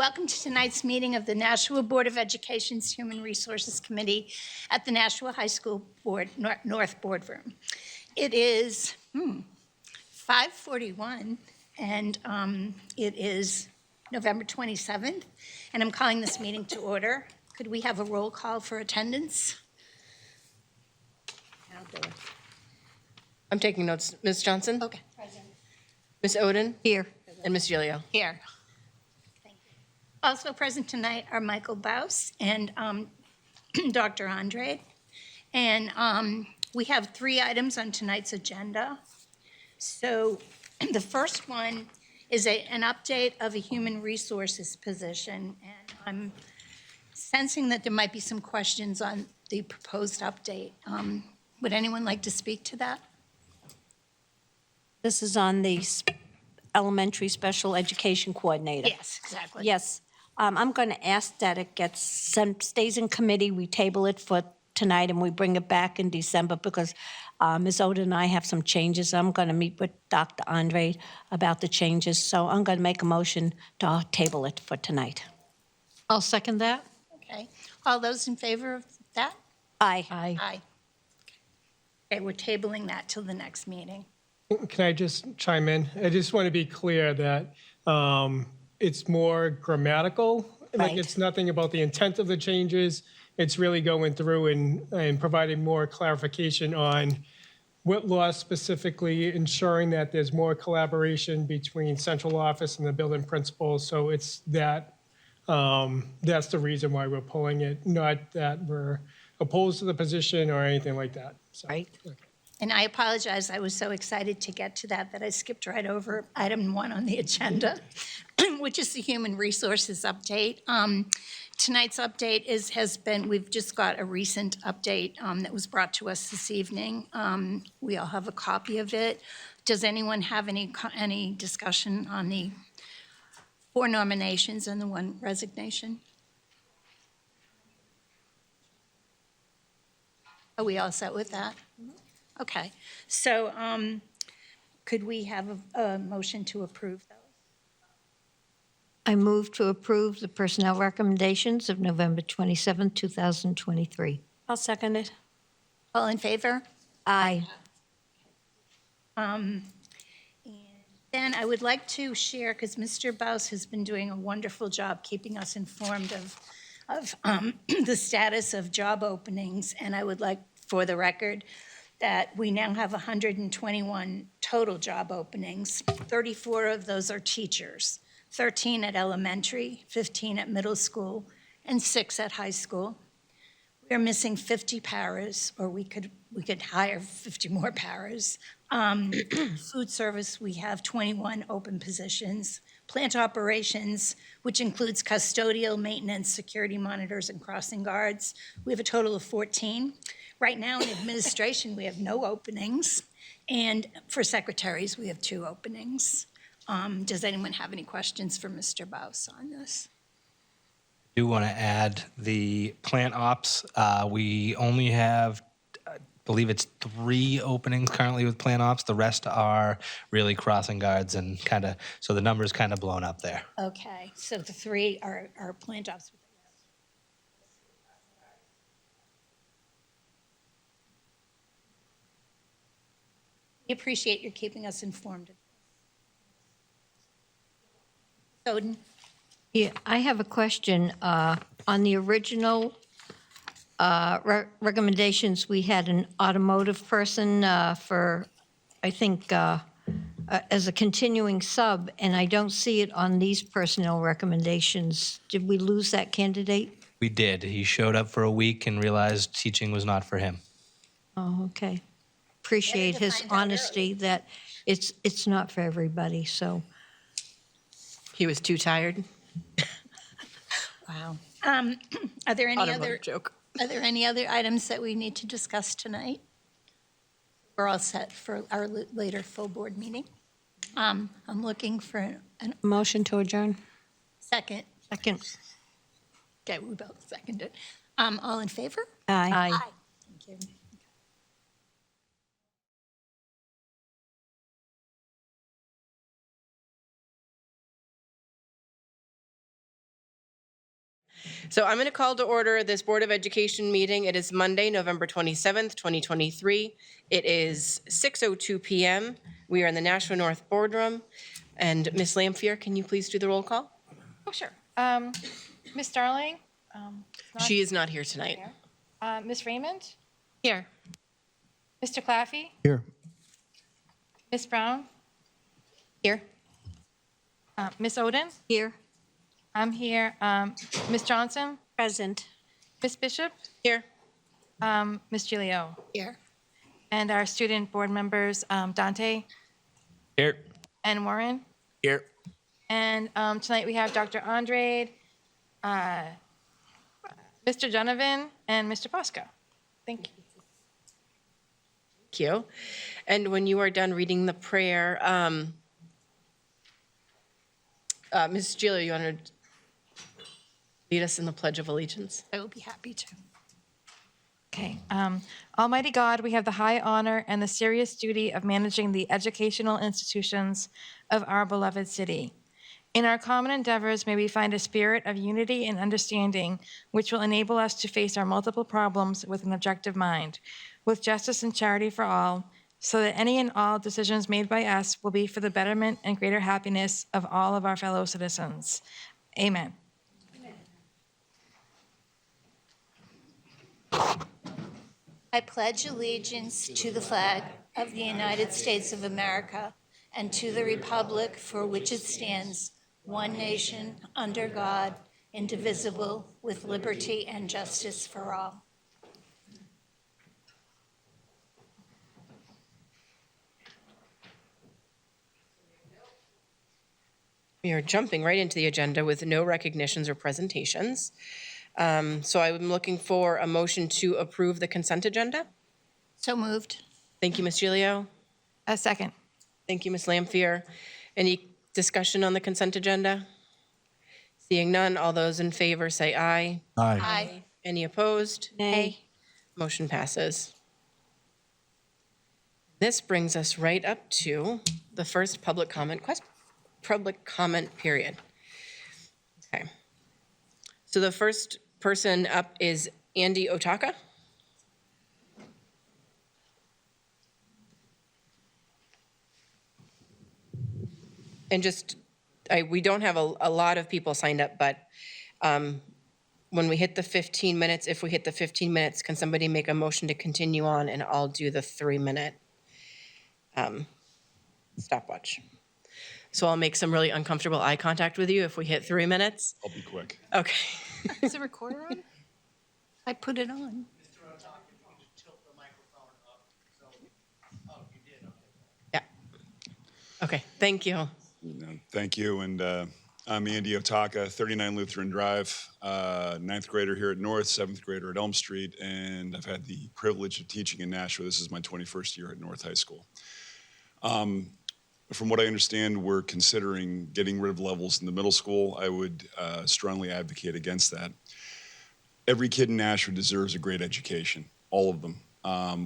Welcome to tonight's meeting of the Nashua Board of Education's Human Resources Committee at the Nashua High School Board North Boardroom. It is 5:41 and it is November 27th, and I'm calling this meeting to order. Could we have a roll call for attendance? I'll do it. I'm taking notes. Ms. Johnson? Okay. Present. Ms. Oden? Here. And Ms. Gilio? Here. Thank you. Also present tonight are Michael Baus and Dr. Andre. And we have 3 items on tonight's agenda. So the first one is an update of a human resources position. And I'm sensing that there might be some questions on the proposed update. Would anyone like to speak to that? This is on the elementary special education coordinator. Yes, exactly. Yes. I'm going to ask that it stays in committee. We table it for tonight and we bring it back in December because Ms. Oda and I have some changes. I'm going to meet with Dr. Andre about the changes. So I'm going to make a motion to table it for tonight. I'll second that. Okay. All those in favor of that? Aye. Aye. Okay, we're tabling that till the next meeting. Can I just chime in? I just want to be clear that it's more grammatical. Like Right. it's nothing about the intent of the changes. It's really going through and providing more clarification on what laws specifically ensuring that there's more collaboration between central office and the building principal. So it's that that's the reason why we're pulling it, not that we're opposed to the position or anything like that. So, Right. okay. And I apologize, I was so excited to get to that I skipped right over item 1 on the agenda, which is the human resources update. Tonight's update we've just got a recent update that was brought to us this evening. We all have a copy of it. Does anyone have any discussion on the 4 nominations and the 1 resignation? Are we all set with that? Okay, so could we have a motion to approve those? I move to approve the personnel recommendations of November 27, 2023. I'll second it. All in favor? Aye. And then I would like to share, because Mr. Baus has been doing a wonderful job keeping us informed of the status of job openings, and I would like, for the record, that we now have 121 total job openings. 34 of those are teachers, 13 at elementary, 15 at middle school, and 6 at high school. We are missing 50 paras, or we could hire 50 more paras. Food service, we have 21 open positions. Plant operations, which includes custodial, maintenance, security monitors, and crossing guards, we have a total of 14. Right now in administration, we have no openings, and for secretaries, we have 2 openings. Does anyone have any questions for Mr. Baus on this? I do want to add the plant ops. We only have, I believe it's 3 openings currently with plant ops. The rest are really crossing guards and so the number's kind of blown up there. Okay, so the 3 are plant ops. We appreciate your keeping us informed. Soden? Yeah, I have a question. On the original recommendations, we had an automotive person for, I think, as a continuing sub, and I don't see it on these personnel recommendations. Did we lose that candidate? We did. He showed up for a week and realized teaching was not for him. Oh, okay. Appreciate Better to his find out honesty that it's not for everybody, so. He was too tired. Wow. Are there any Automotive joke. Are there any other items that we need to discuss tonight? We're all set for our later full board meeting. I'm looking for a Motion to adjourn. second. Second. Okay, we both seconded. All in favor? Aye. Aye. Thank you. So I'm going to call to order this Board of Education meeting. It is Monday, November 27th, 2023. It is 6:02 p.m. We are in the Nashua North Boardroom. And Ms. Lampier, can you please do the roll call? Oh, sure. Ms. Darling? Not She is not here tonight. here. Ms. Raymond? Here. Mr. Claffey? Here. Ms. Brown? Here. Ms. Oden? Here. I'm here. Ms. Johnson? Present. Ms. Bishop? Here. Ms. Gilio? Here. And our student board members, Dante Here. and Warren. Here. And tonight we have Dr. Andrade, Mr. Donovan, and Mr. Bosco. Thank you. Thank you. And when you are done reading the prayer, Ms. Gilio, you want to lead us in the Pledge of Allegiance? I will be happy to. Okay. Almighty God, we have the high honor and the serious duty of managing the educational institutions of our beloved city. In our common endeavors, may we find a spirit of unity and understanding, which will enable us to face our multiple problems with an objective mind, with justice and charity for all, so that any and all decisions made by us will be for the betterment and greater happiness of all of our fellow citizens. Amen. I pledge allegiance to the flag of the United States of America and to the republic for which it stands, one nation, under God, indivisible, with liberty and justice for all. We are jumping right into the agenda with no recognitions or presentations. So I'm looking for a motion to approve the consent agenda. So moved. Thank you, Ms. Gilio. A second. Thank you, Ms. Lampier. Any discussion on the consent agenda? Seeing none, all those in favor say aye. Aye. Aye. Any opposed? Nay. Motion passes. This brings us right up to the first public comment period. Okay. So the first person up is Andy Otaka. And just, we don't have a lot of people signed up, but when we hit the 15 minutes, if we hit the 15 minutes, can somebody make a motion to continue on and I'll do the 3-minute stopwatch. So I'll make some really uncomfortable eye contact with you if we hit 3 minutes. I'll be quick. Okay. Is the recorder on? I put it on. Yeah. Okay, thank you. Thank you, and I'm Andy Otaka, 39 Lutheran Drive, 9th grader here at North, 7th grader at Elm Street, and I've had the privilege of teaching in Nashua. This is my 21st year at North High School. From what I understand, we're considering getting rid of levels in the middle school. I would strongly advocate against that. Every kid in Nashua deserves a great education, all of them,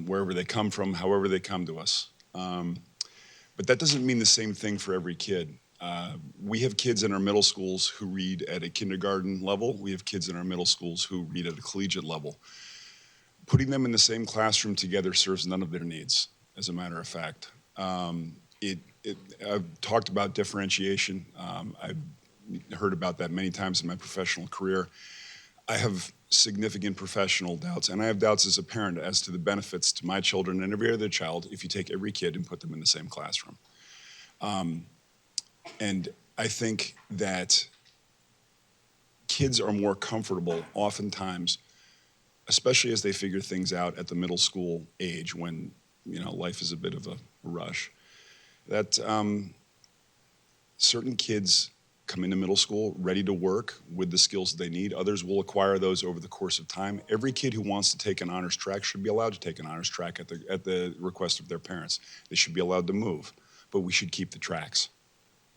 wherever they come from, however they come to us. But that doesn't mean the same thing for every kid. We have kids in our middle schools who read at a kindergarten level. We have kids in our middle schools who read at a collegiate level. Putting them in the same classroom together serves none of their needs, as a matter of fact. I've talked about differentiation. I've heard about that many times in my professional career. I have significant professional doubts, and I have doubts as a parent as to the benefits to my children and every other child if you take every kid and put them in the same classroom. And I think that kids are more comfortable oftentimes, especially as they figure things out at the middle school age when, life is a bit of a rush, that certain kids come into middle school ready to work with the skills that they need. Others will acquire those over the course of time. Every kid who wants to take an honors track should be allowed to take an honors track at the request of their parents. They should be allowed to move, but we should keep the tracks.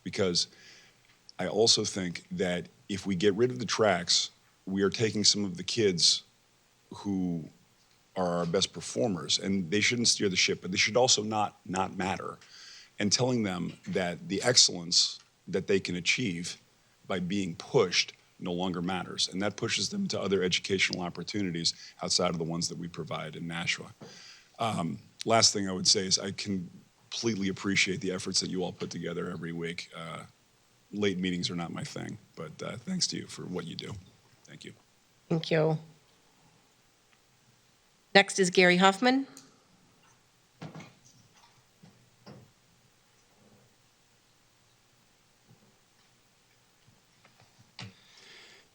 Because I also think that if we get rid of the tracks, we are taking some of the kids who are our best performers, and they shouldn't steer the ship, but they should also not matter, and telling them that the excellence that they can achieve by being pushed no longer matters. And that pushes them to other educational opportunities outside of the ones that we provide in Nashua. Last thing I would say is I completely appreciate the efforts that you all put together every week. Late meetings are not my thing, but thanks to you for what you do. Thank you. Thank you. Next is Gary Huffman.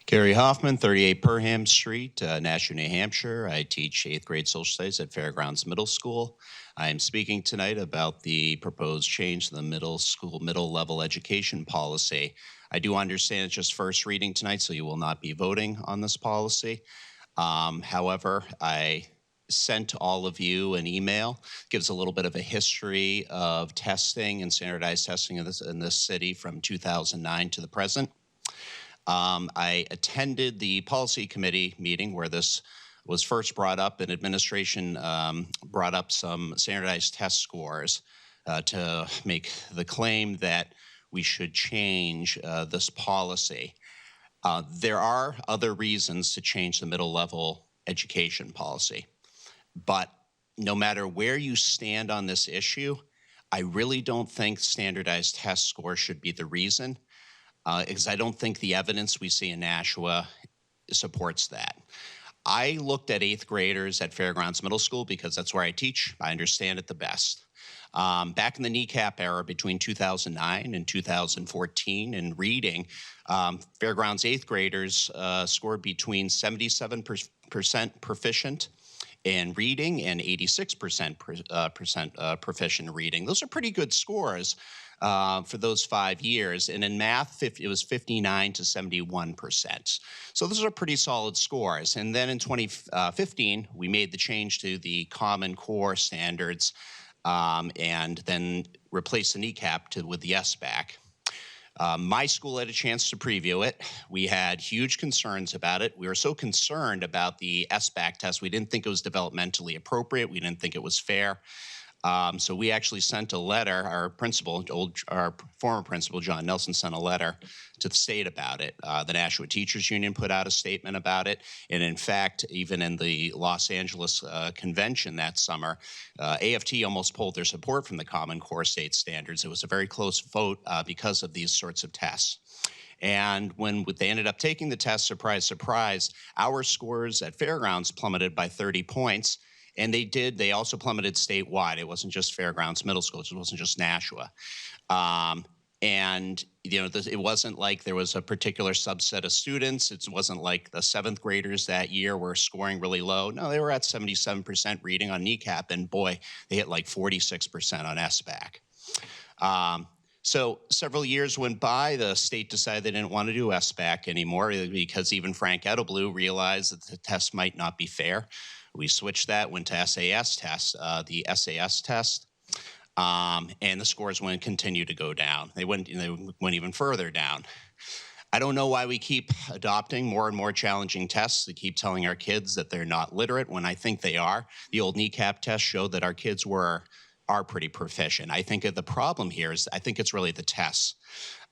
Gary Hoffman, 38 Perham Street, Nashua, New Hampshire. I teach 8th grade social studies at Fairgrounds Middle School. I am speaking tonight about the proposed change to the middle school, middle level education policy. I do understand it's just first reading tonight, so you will not be voting on this policy. However, I sent all of you an email, gives a little bit of a history of testing and standardized testing in this city from 2009 to the present. I attended the policy committee meeting where this was first brought up, and administration brought up some standardized test scores to make the claim that we should change this policy. There are other reasons to change the middle level education policy, but no matter where you stand on this issue, I really don't think standardized test scores should be the reason. Because I don't think the evidence we see in Nashua supports that. I looked at 8th graders at Fairgrounds Middle School because that's where I teach. I understand it the best. Back in the kneecap era between 2009 and 2014 in reading, Fairgrounds 8th graders scored between 77% proficient in reading and 86% proficient in reading. Those are pretty good scores for those 5 years. And in math, it was 59 to 71%. So those are pretty solid scores. And then in 2015, we made the change to the Common Core standards and then replaced the kneecap with the SBAC. My school had a chance to preview it. We had huge concerns about it. We were so concerned about the SBAC test, we didn't think it was developmentally appropriate. We didn't think it was fair. So we actually sent a letter, our former principal, John Nelson, sent a letter to the state about it. The Nashua Teachers Union put out a statement about it. And in fact, even in the Los Angeles convention that summer, AFT almost pulled their support from the Common Core state standards. It was a very close vote because of these sorts of tests. And when they ended up taking the test, surprise, surprise, our scores at Fairgrounds plummeted by 30 points. And they also plummeted statewide. It wasn't just Fairgrounds Middle School. It wasn't just Nashua. And, it wasn't like there was a particular subset of students. It wasn't like the 7th graders that year were scoring really low. No, they were at 77% reading on kneecap. And boy, they hit like 46% on SBAC. So several years went by, the state decided they didn't want to do SBAC anymore because even Frank Edelblue realized that the test might not be fair. We switched that, went to SAS test, the SAS test, and the scores continue to go down. They went even further down. I don't know why we keep adopting more and more challenging tests. We keep telling our kids that they're not literate when I think they are. The old kneecap test showed that our kids are pretty proficient. I think the problem here is I think it's really the tests.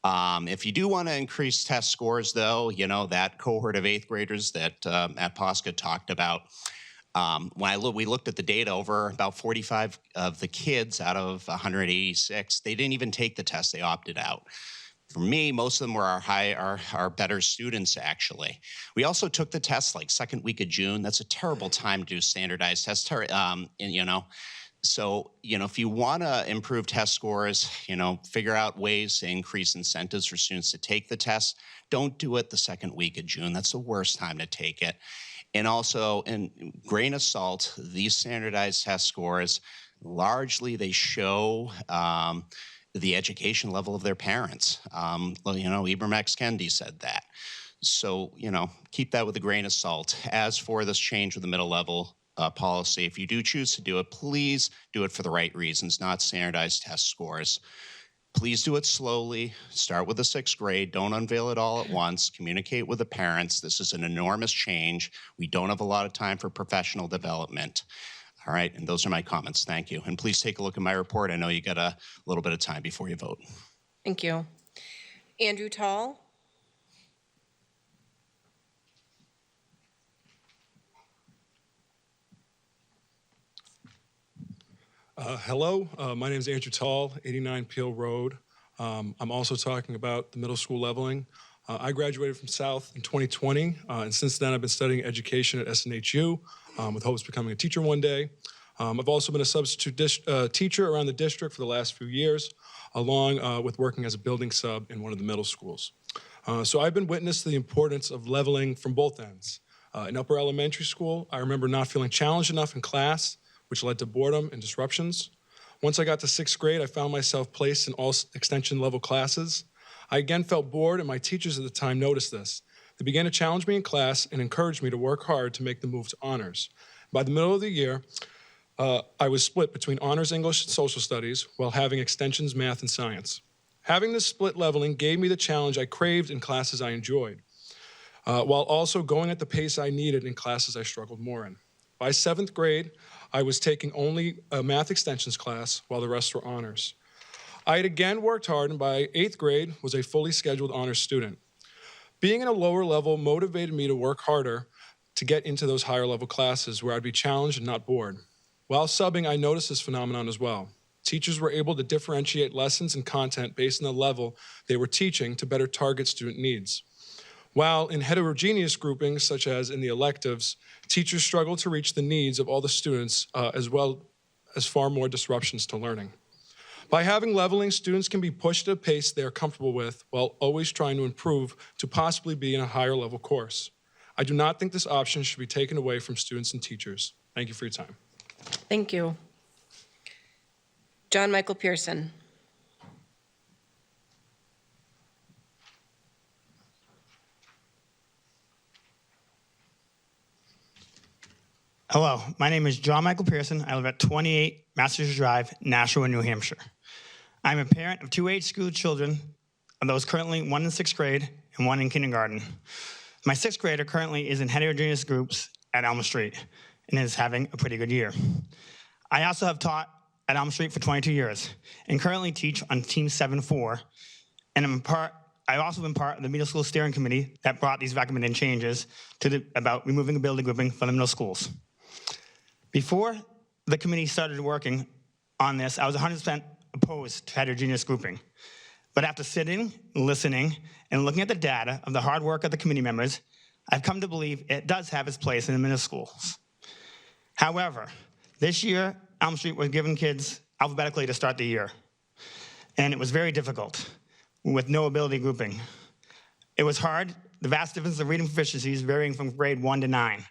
If you do want to increase test scores, though, that cohort of 8th graders that Matt Posca talked about, we looked at the data, over about 45 of the kids out of 186, they didn't even take the test. They opted out. For me, most of them were our better students, actually. We also took the test like second week of June. That's a terrible time to do standardized tests. So, if you want to improve test scores, figure out ways to increase incentives for students to take the test. Don't do it the second week of June. That's the worst time to take it. And also, in grain of salt, these standardized test scores, largely they show the education level of their parents. Ibram X. Kendi said that. So, keep that with a grain of salt. As for this change with the middle level policy, if you do choose to do it, please do it for the right reasons, not standardized test scores. Please do it slowly. Start with the 6th grade. Don't unveil it all at once. Communicate with the parents. This is an enormous change. We don't have a lot of time for professional development. All right, and those are my comments. Thank you. And please take a look at my report. I know you got a little bit of time before you vote. Thank you. Andrew Tall. Hello, my name is Andrew Tall, 89 Peel Road. I'm also talking about the middle school leveling. I graduated from South in 2020, and since then I've been studying education at SNHU with hopes of becoming a teacher one day. I've also been a substitute teacher around the district for the last few years, along with working as a building sub in one of the middle schools. So I've been witness to the importance of leveling from both ends. In upper elementary school, I remember not feeling challenged enough in class, which led to boredom and disruptions. Once I got to 6th grade, I found myself placed in all extension level classes. I again felt bored, and my teachers at the time noticed this. They began to challenge me in class and encouraged me to work hard to make the move to honors. By the middle of the year, I was split between honors English and social studies while having extensions math and science. Having this split leveling gave me the challenge I craved in classes I enjoyed, while also going at the pace I needed in classes I struggled more in. By 7th grade, I was taking only a math extensions class while the rest were honors. I had again worked hard, and by 8th grade was a fully scheduled honors student. Being in a lower level motivated me to work harder to get into those higher level classes where I'd be challenged and not bored. While subbing, I noticed this phenomenon as well. Teachers were able to differentiate lessons and content based on the level they were teaching to better target student needs. While in heterogeneous groupings, such as in the electives, teachers struggle to reach the needs of all the students, as well as far more disruptions to learning. By having leveling, students can be pushed at a pace they are comfortable with while always trying to improve to possibly be in a higher level course. I do not think this option should be taken away from students and teachers. Thank you for your time. Thank you. John Michael Pearson. Hello, my name is John Michael Pearson. I live at 28 Massachusetts Drive, Nashua, New Hampshire. I'm a parent of 2 school children, of those currently 1 in 6th grade and 1 in kindergarten. My 6th grader currently is in heterogeneous groups at Elm Street and is having a pretty good year. I also have taught at Elm Street for 22 years and currently teach on Team 7-4, and I've also been part of the middle school steering committee that brought these recommended changes about removing the building grouping from the middle schools. Before the committee started working on this, I was 100% opposed to heterogeneous grouping. But after sitting, listening, and looking at the data of the hard work of the committee members, I've come to believe it does have its place in the middle schools. However, this year, Elm Street was giving kids alphabetically to start the year. And it was very difficult with no ability grouping. It was hard, the vast difference of reading proficiencies varying from grade 1 to 9.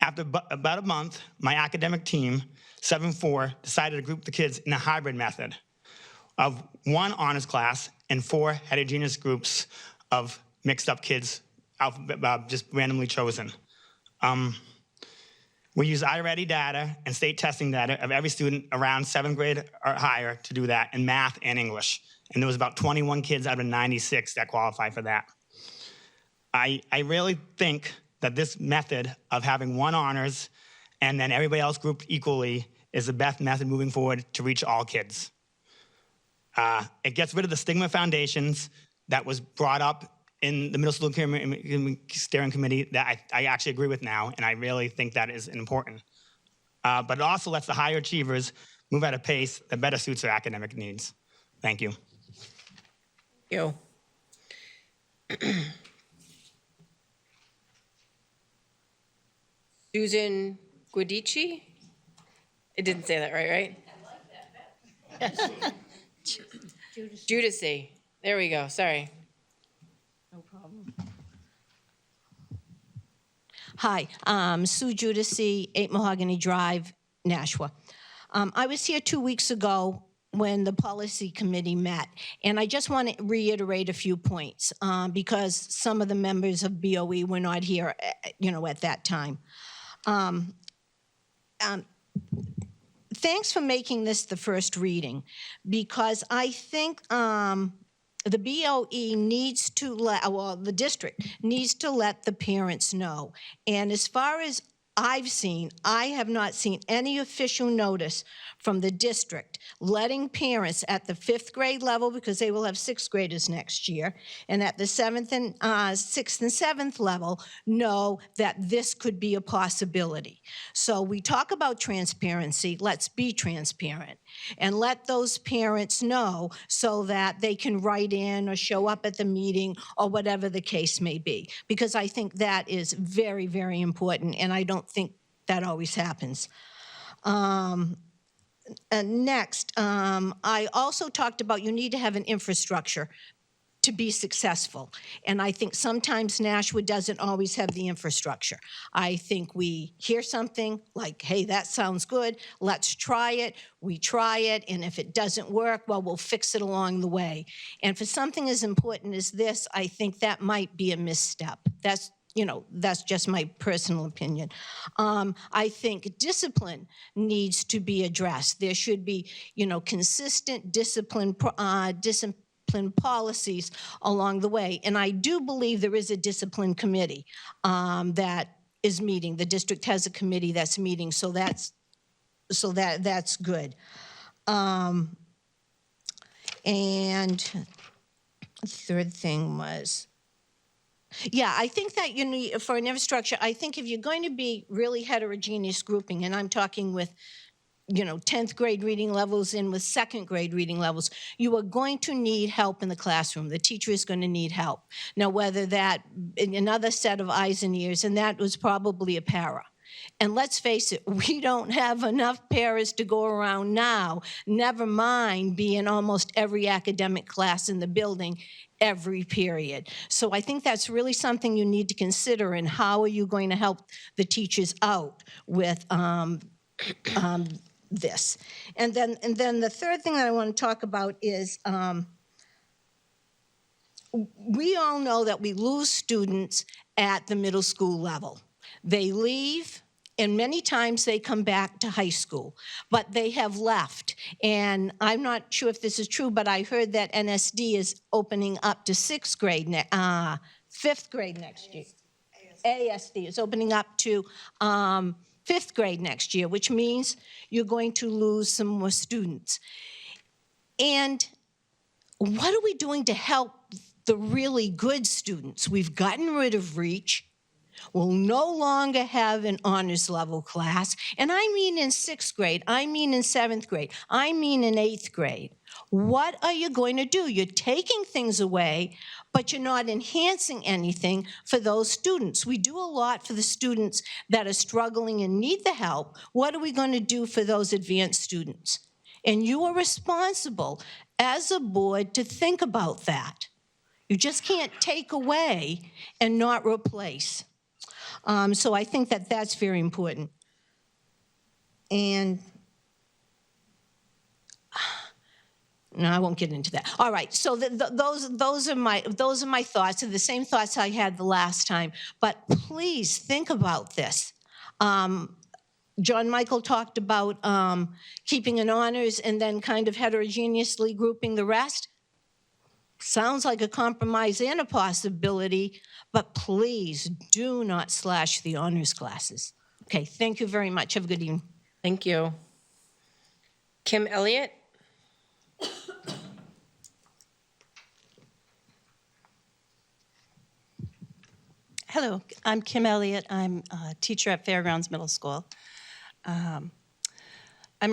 After about a month, my academic team, 7-4, decided to group the kids in a hybrid method of 1 honors class and 4 heterogeneous groups of mixed up kids, just randomly chosen. We use iReady data and state testing data of every student around 7th grade or higher to do that in math and English. And there was about 21 kids out of 96 that qualify for that. I really think that this method of having 1 honors and then everybody else grouped equally is the best method moving forward to reach all kids. It gets rid of the stigma foundations that was brought up in the middle school steering committee that I actually agree with now, and I really think that is important. But it also lets the higher achievers move at a pace that better suits their academic needs. Thank you. You. Susan Guidici? It didn't say that right? Judici. There we go, sorry. No problem. Hi, Sue Judici, 8 Mahogany Drive, Nashua. I was here 2 weeks ago when the policy committee met, and I just want to reiterate a few points because some of the members of BOE were not here, at that time. Thanks for making this the first reading, because I think the BOE needs to the district needs to let the parents know. And as far as I have not seen any official notice from the district letting parents at the 5th grade level, because they will have 6th graders next year, and at the 6th and 7th level know that this could be a possibility. So we talk about transparency, let's be transparent and let those parents know so that they can write in or show up at the meeting or whatever the case may be, because I think that is very, very important, and I don't think that always happens. Next, I also talked about you need to have an infrastructure to be successful. And I think sometimes Nashua doesn't always have the infrastructure. I think we hear something like, hey, that sounds good, let's try it. We try it, and if it doesn't work, well, we'll fix it along the way. And for something as important as this, I think that might be a misstep. That's just my personal opinion. I think discipline needs to be addressed. There should be, consistent discipline policies along the way. And I do believe there is a discipline committee that is meeting. The district has a committee that's meeting, so that's good. And the third thing was, I think that for an infrastructure, I think if you're going to be really heterogeneous grouping, and I'm talking with 10th grade reading levels in with 2nd grade reading levels, you are going to need help in the classroom. The teacher is going to need help. Now, whether that, another set of eyes and ears, and that was probably a para. And let's face it, we don't have enough paras to go around now, never mind be in almost every academic class in the building every period. So I think that's really something you need to consider, and how are you going to help the teachers out with this. And then the third thing that I want to talk about is we all know that we lose students at the middle school level. They leave, and many times they come back to high school, but they have left. And I'm not sure if this is true, but I heard that NSD is opening up to 5th grade next year. ASD is opening up to 5th grade next year, which means you're going to lose some more students. And what are we doing to help the really good students? We've gotten rid of REACH. We'll no longer have an honors level class. And I mean in 6th grade, I mean in 7th grade, I mean in 8th grade. What are you going to do? You're taking things away, but you're not enhancing anything for those students. We do a lot for the students that are struggling and need the help. What are we going to do for those advanced students? And you are responsible as a board to think about that. You just can't take away and not replace. So I think that that's very important. And no, I won't get into that. All right, so those are my thoughts, and the same thoughts I had the last time. But please think about this. John Michael talked about keeping an honors and then kind of heterogeneously grouping the rest. Sounds like a compromise and a possibility, but please do not slash the honors classes. Okay, thank you very much. Have a good evening. Thank you. Kim Elliott? Hello, I'm Kim Elliott. I'm a teacher at Fairgrounds Middle School. I'm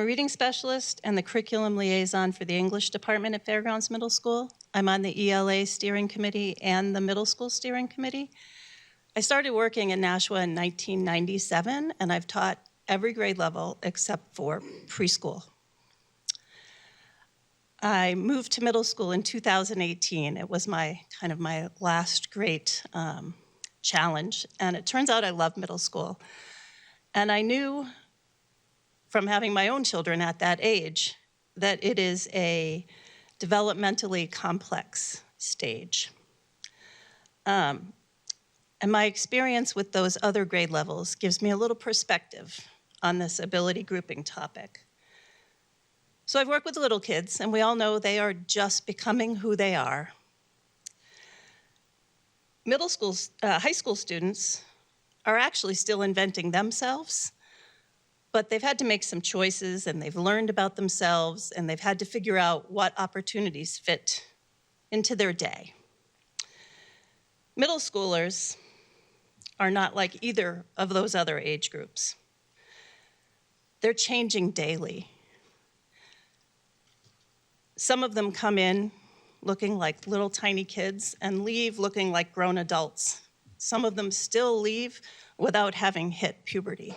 a reading specialist and the curriculum liaison for the English department at Fairgrounds Middle School. I'm on the ELA steering committee and the middle school steering committee. I started working in Nashua in 1997, and I've taught every grade level except for preschool. I moved to middle school in 2018. It was my last great challenge, and it turns out I love middle school. And I knew from having my own children at that age that it is a developmentally complex stage. And my experience with those other grade levels gives me a little perspective on this ability grouping topic. So I've worked with little kids, and we all know they are just becoming who they are. High school students are actually still inventing themselves, but they've had to make some choices and they've learned about themselves and they've had to figure out what opportunities fit into their day. Middle schoolers are not like either of those other age groups. They're changing daily. Some of them come in looking like little tiny kids and leave looking like grown adults. Some of them still leave without having hit puberty.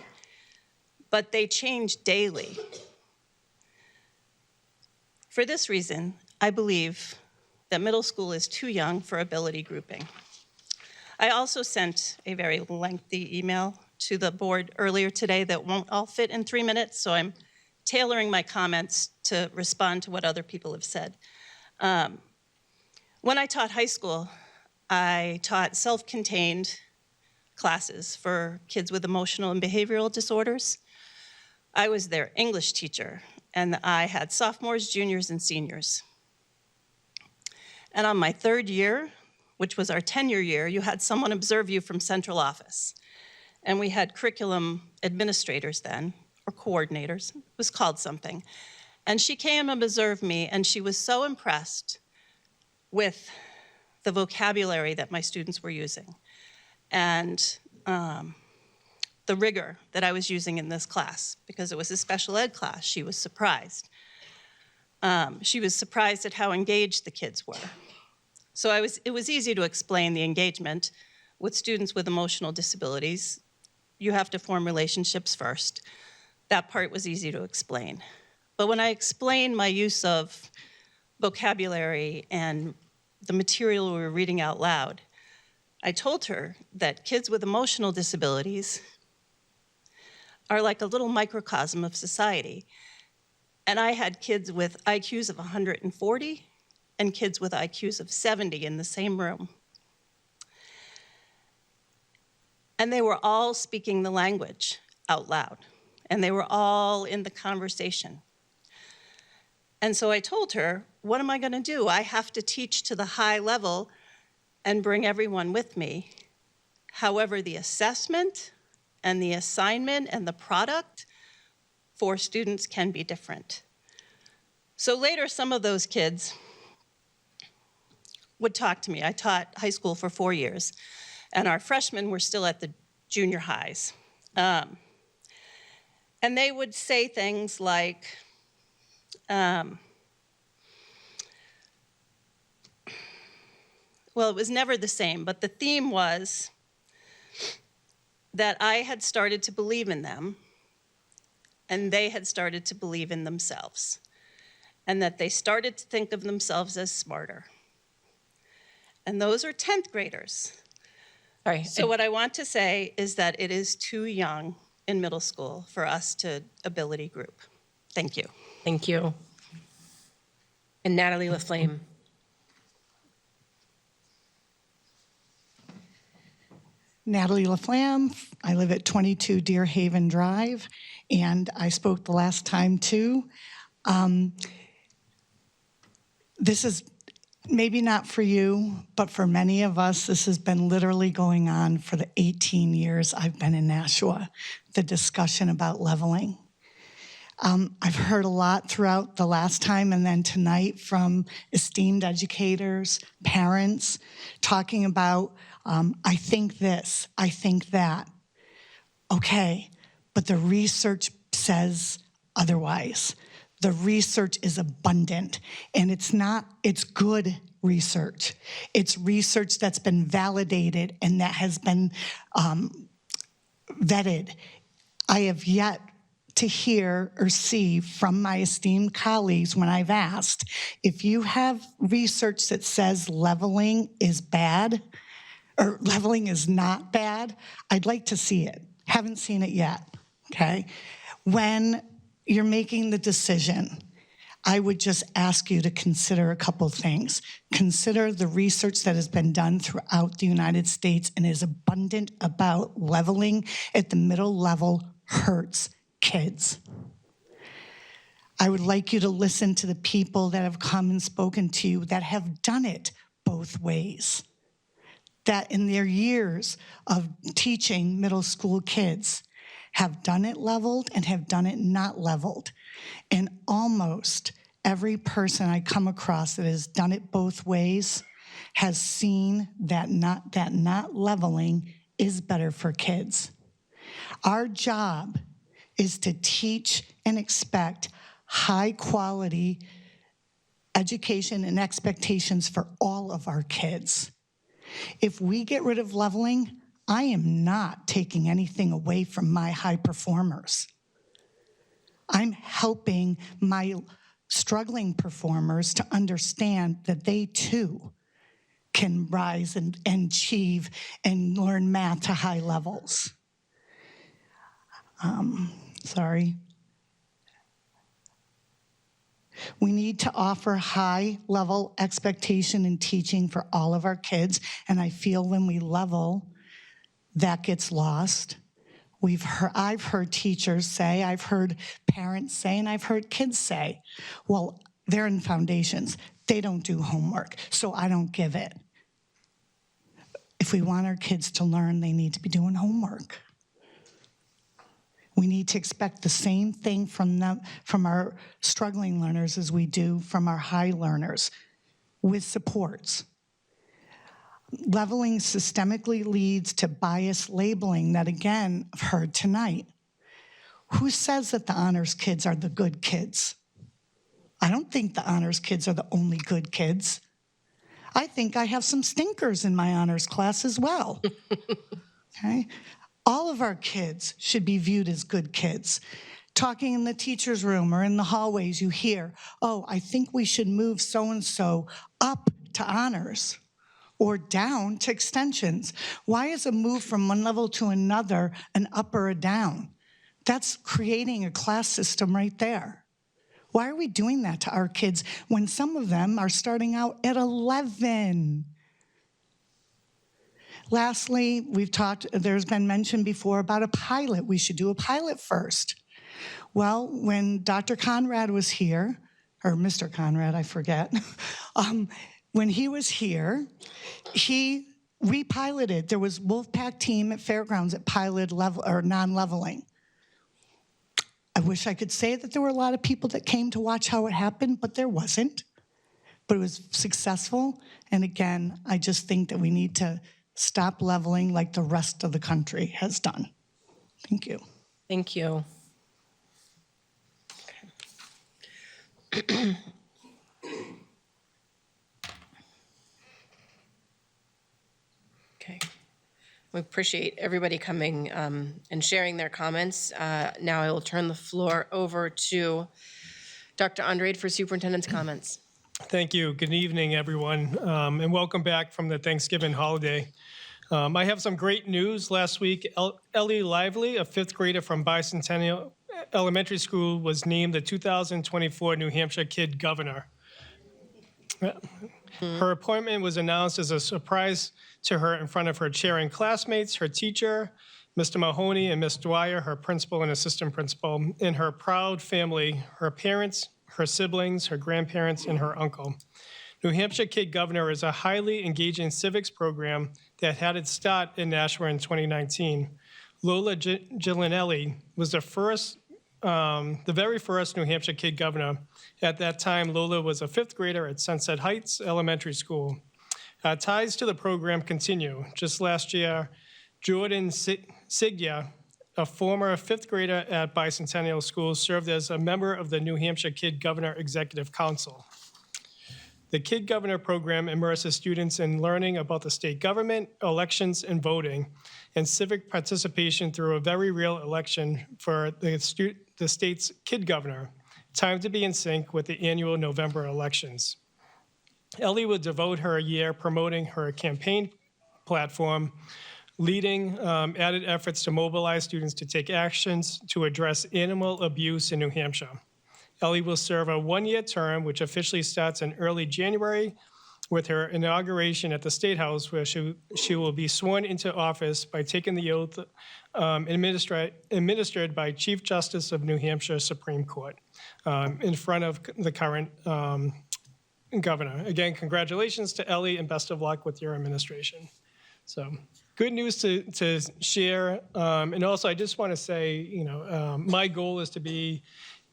But they change daily. For this reason, I believe that middle school is too young for ability grouping. I also sent a very lengthy email to the board earlier today that won't all fit in 3 minutes, so I'm tailoring my comments to respond to what other people have said. When I taught high school, I taught self-contained classes for kids with emotional and behavioral disorders. I was their English teacher, and I had sophomores, juniors, and seniors. And on my third year, which was our tenure year, you had someone observe you from central office. And we had curriculum administrators then, or coordinators, it was called something. And she came and observed me, and she was so impressed with the vocabulary that my students were using and the rigor that I was using in this class, because it was a special ed class. She was surprised. She was surprised at how engaged the kids were. So it was easy to explain the engagement. With students with emotional disabilities, you have to form relationships first. That part was easy to explain. But when I explained my use of vocabulary and the material we were reading out loud, I told her that kids with emotional disabilities are like a little microcosm of society. And I had kids with IQs of 140 and kids with IQs of 70 in the same room. And they were all speaking the language out loud, and they were all in the conversation. And so I told her, what am I going to do? I have to teach to the high level and bring everyone with me. However, the assessment and the assignment and the product for students can be different. So later, some of those kids would talk to me. I taught high school for 4 years, and our freshmen were still at the junior highs. And they would say things like, well, it was never the same, but the theme was that I had started to believe in them, and they had started to believe in themselves, and that they started to think of themselves as smarter. And those are 10th graders. Sorry. So what I want to say is that it is too young in middle school for us to ability group. Thank you. Thank you. And Natalie LaFlame. Natalie LaFlamme. I live at 22 Deer Haven Drive, and I spoke the last time too. This is maybe not for you, but for many of us, this has been literally going on for the 18 years I've been in Nashua, the discussion about leveling. I've heard a lot throughout the last time and then tonight from esteemed educators, parents, talking about, I think this, I think that. Okay, but the research says otherwise. The research is abundant, and it's good research. It's research that's been validated and that has been vetted. I have yet to hear or see from my esteemed colleagues when I've asked, if you have research that says leveling is bad, or leveling is not bad, I'd like to see it. Haven't seen it yet, okay? When you're making the decision, I would just ask you to consider a couple things. Consider the research that has been done throughout the United States and is abundant about leveling at the middle level hurts kids. I would like you to listen to the people that have come and spoken to you that have done it both ways. that in their years of teaching middle school kids have done it leveled and have done it not leveled. And almost every person I come across that has done it both ways has seen that not leveling is better for kids. Our job is to teach and expect high quality education and expectations for all of our kids. If we get rid of leveling, I am not taking anything away from my high performers. I'm helping my struggling performers to understand that they too can rise and achieve and learn math to high levels. Sorry. We need to offer high-level expectation in teaching for all of our kids, and I feel when we level, that gets lost. I've heard teachers say, I've heard parents say, and I've heard kids say, well, they're in foundations. They don't do homework, so I don't give it. If we want our kids to learn, they need to be doing homework. We need to expect the same thing from them, from our struggling learners as we do from our high learners, with supports. Leveling systemically leads to bias labeling that, again, I've heard tonight. Who says that the honors kids are the good kids? I don't think the honors kids are the only good kids. I think I have some stinkers in my honors class as well. Okay? All of our kids should be viewed as good kids. Talking in the teacher's room or in the hallways, you hear, oh, I think we should move so-and-so up to honors or down to extensions. Why is a move from one level to another an up or a down? That's creating a class system right there. Why are we doing that to our kids when some of them are starting out at 11? Lastly, there's been mention before about a pilot. We should do a pilot first. Well, when Dr. Conrad was here, or Mr. Conrad, I forget, when he was here, he repiloted. There was Wolfpack team at Fairgrounds at pilot level or non-leveling. I wish I could say that there were a lot of people that came to watch how it happened, but there wasn't. But it was successful. And again, I just think that we need to stop leveling like the rest of the country has done. Thank you. Thank you. Okay. We appreciate everybody coming and sharing their comments. Now I will turn the floor over to Dr. Andrade for superintendent's comments. Thank you. Good evening, everyone, and welcome back from the Thanksgiving holiday. I have some great news. Last week, Ellie Lively, a fifth grader from Bicentennial Elementary School, was named the 2024 New Hampshire Kid Governor. Her appointment was announced as a surprise to her in front of her cheering classmates, her teacher, Mr. Mahoney, and Ms. Dwyer, her principal and assistant principal, and her proud family, her parents, her siblings, her grandparents, and her uncle. New Hampshire Kid Governor is a highly engaging civics program that had its start in Nashua in 2019. Lola Gilinelli was the very first New Hampshire Kid Governor. At that time, Lola was a fifth grader at Sunset Heights Elementary School. Ties to the program continue. Just last year, Jordan Sigya, a former fifth grader at Bicentennial School, served as a member of the New Hampshire Kid Governor Executive Council. The Kid Governor program immerses students in learning about the state government, elections, and voting, and civic participation through a very real election for the state's Kid Governor, timed to be in sync with the annual November elections. Ellie will devote her year promoting her campaign platform, leading added efforts to mobilize students to take actions to address animal abuse in New Hampshire. Ellie will serve a one-year term, which officially starts in early January with her inauguration at the State House, where she will be sworn into office by taking the oath administered by Chief Justice of New Hampshire Supreme Court in front of the current governor. Again, congratulations to Ellie and best of luck with your administration. So good news to share. And also, I just want to say, my goal is to be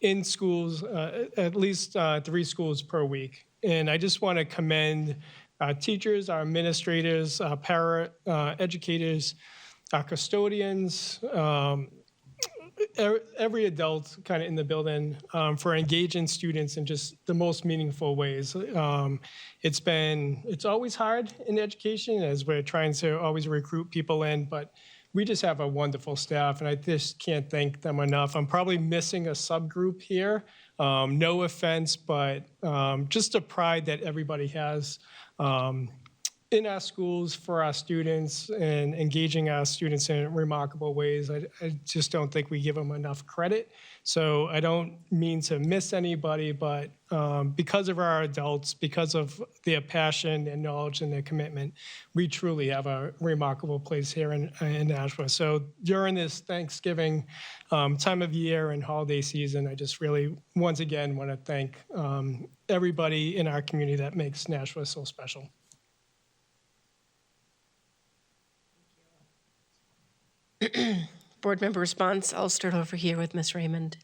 in schools, at least 3 schools per week. And I just want to commend our teachers, our administrators, our para educators, our custodians, every adult kind of in the building for engaging students in just the most meaningful ways. It's always hard in education as we're trying to always recruit people in, but we just have a wonderful staff, and I just can't thank them enough. I'm probably missing a subgroup here. No offense, but just the pride that everybody has in our schools for our students and engaging our students in remarkable ways. I just don't think we give them enough credit. So I don't mean to miss anybody, but because of our adults, because of their passion and knowledge and their commitment, we truly have a remarkable place here in Nashua. So during this Thanksgiving time of year and holiday season, I just really, once again, want to thank everybody in our community that makes Nashua so special. Board member response, I'll start over here with Ms. Raymond.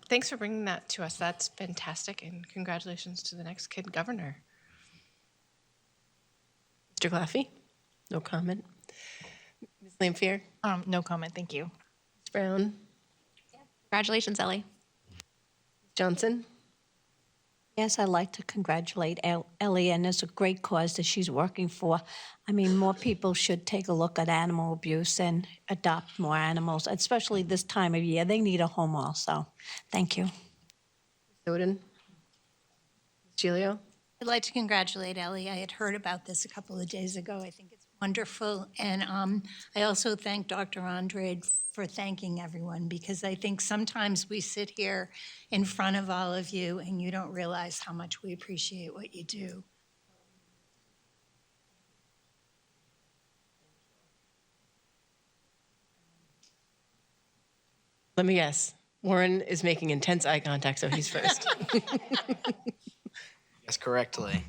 Thanks for bringing that to us. That's fantastic, and congratulations to the next kid governor. Mr. Glaffey? No comment. Ms. Lampier? No comment, thank you. Ms. Brown? Congratulations, Ellie. Johnson? Yes, I'd like to congratulate Ellie, and it's a great cause that she's working for. I mean, more people should take a look at animal abuse and adopt more animals, especially this time of year. They need a home also. Thank you. Soden? Gilio? I'd like to congratulate Ellie. I had heard about this a couple of days ago. I think it's wonderful. And I also thank Dr. Andrade for thanking everyone, because I think sometimes we sit here in front of all of you and you don't realize how much we appreciate what you do. Let me guess. Warren is making intense eye contact, so he's first. Yes, correctly.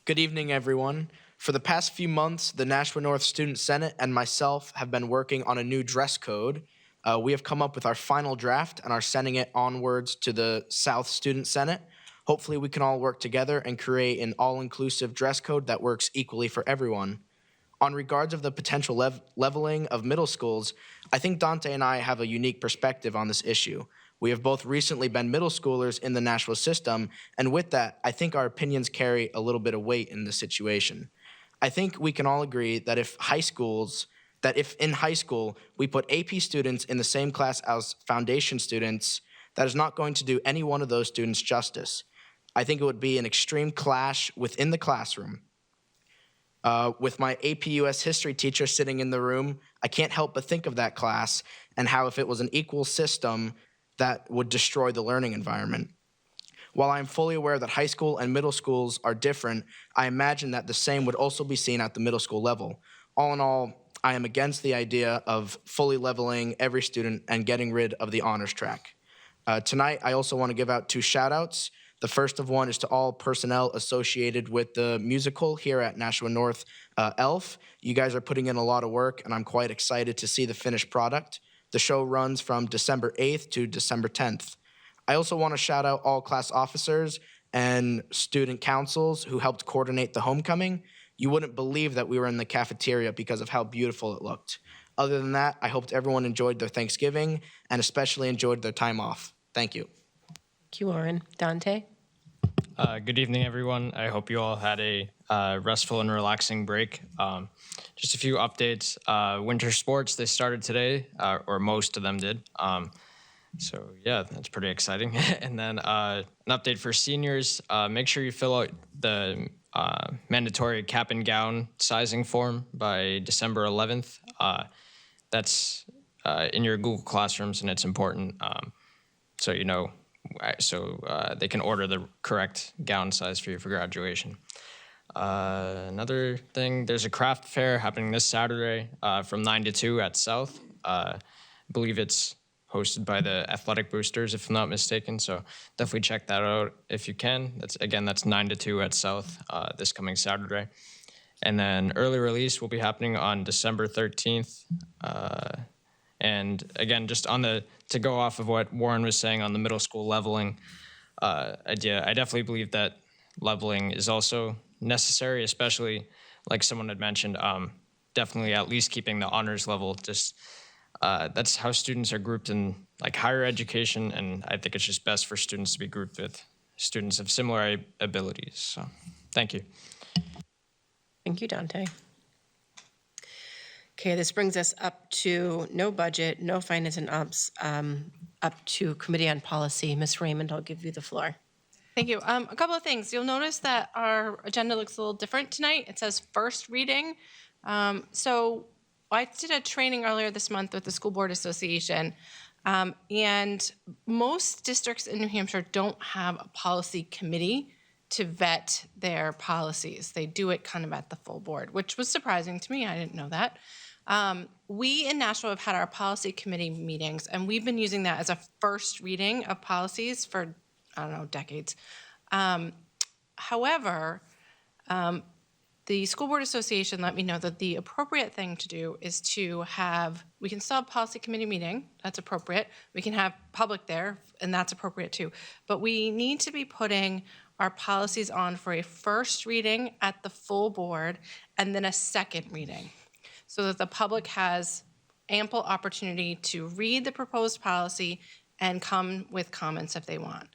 Good evening, everyone. For the past few months, the Nashua North Student Senate and myself have been working on a new dress code. We have come up with our final draft and are sending it onwards to the South Student Senate. Hopefully, we can all work together and create an all-inclusive dress code that works equally for everyone. On regards of the potential leveling of middle schools, I think Dante and I have a unique perspective on this issue. We have both recently been middle schoolers in the Nashua system, and with that, I think our opinions carry a little bit of weight in this situation. I think we can all agree that if in high school we put AP students in the same class as foundation students, that is not going to do any one of those students justice. I think it would be an extreme clash within the classroom. With my AP US history teacher sitting in the room, I can't help but think of that class and how if it was an equal system, that would destroy the learning environment. While I am fully aware that high school and middle schools are different, I imagine that the same would also be seen at the middle school level. All in all, I am against the idea of fully leveling every student and getting rid of the honors track. Tonight, I also want to give out 2 shout-outs. The first of one is to all personnel associated with the musical here at Nashua North, ELF. You guys are putting in a lot of work, and I'm quite excited to see the finished product. The show runs from December 8th to December 10th. I also want to shout out all class officers and student councils who helped coordinate the homecoming. You wouldn't believe that we were in the cafeteria because of how beautiful it looked. Other than that, I hoped everyone enjoyed their Thanksgiving and especially enjoyed their time off. Thank you. Thank you, Warren. Dante? Good evening, everyone. I hope you all had a restful and relaxing break. Just a few updates. Winter sports, they started today, or most of them did. So yeah, that's pretty exciting. And then an update for seniors, make sure you fill out the mandatory cap and gown sizing form by December 11th. That's in your Google Classrooms, and it's important so you know, so they can order the correct gown size for you for graduation. Another thing, there's a craft fair happening this Saturday from 9 to 2 at South. I believe it's hosted by the Athletic Boosters, if I'm not mistaken. So definitely check that out if you can. That's 9 to 2 at South this coming Saturday. And then early release will be happening on December 13th. And again, just to go off of what Warren was saying on the middle school leveling idea, I definitely believe that leveling is also necessary, especially like someone had mentioned, definitely at least keeping the honors level. Just that's how students are grouped in like higher education, and I think it's just best for students to be grouped with students of similar abilities. So, thank you. Thank you, Dante. Okay, this brings us up to no budget, no finance and ops, up to Committee on Policy. Ms. Raymond, I'll give you the floor. Thank you. A couple of things. You'll notice that our agenda looks a little different tonight. It says first reading. So I did a training earlier this month with the School Board Association, and most districts in New Hampshire don't have a policy committee to vet their policies. They do it kind of at the full board, which was surprising to me. I didn't know that. We in Nashua have had our policy committee meetings, and we've been using that as a first reading of policies for, I don't know, decades. However, the School Board Association let me know that the appropriate thing to do is to have, we can still have policy committee meeting, that's appropriate. We can have public there, and that's appropriate too. But we need to be putting our policies on for a first reading at the full board and then a second reading, so that the public has ample opportunity to read the proposed policy and come with comments if they want,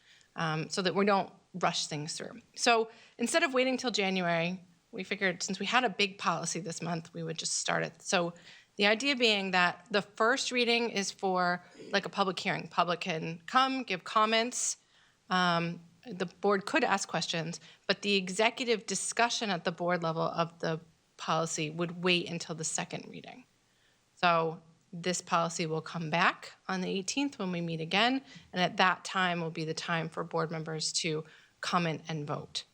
so that we don't rush things through. So instead of waiting till January, we figured since we had a big policy this month, we would just start it. So the idea being that the first reading is for like a public hearing. Public can come, give comments. The board could ask questions, but the executive discussion at the board level of the policy would wait until the second reading. So this policy will come back on the 18th when we meet again, and at that time will be the time for board members to comment and vote.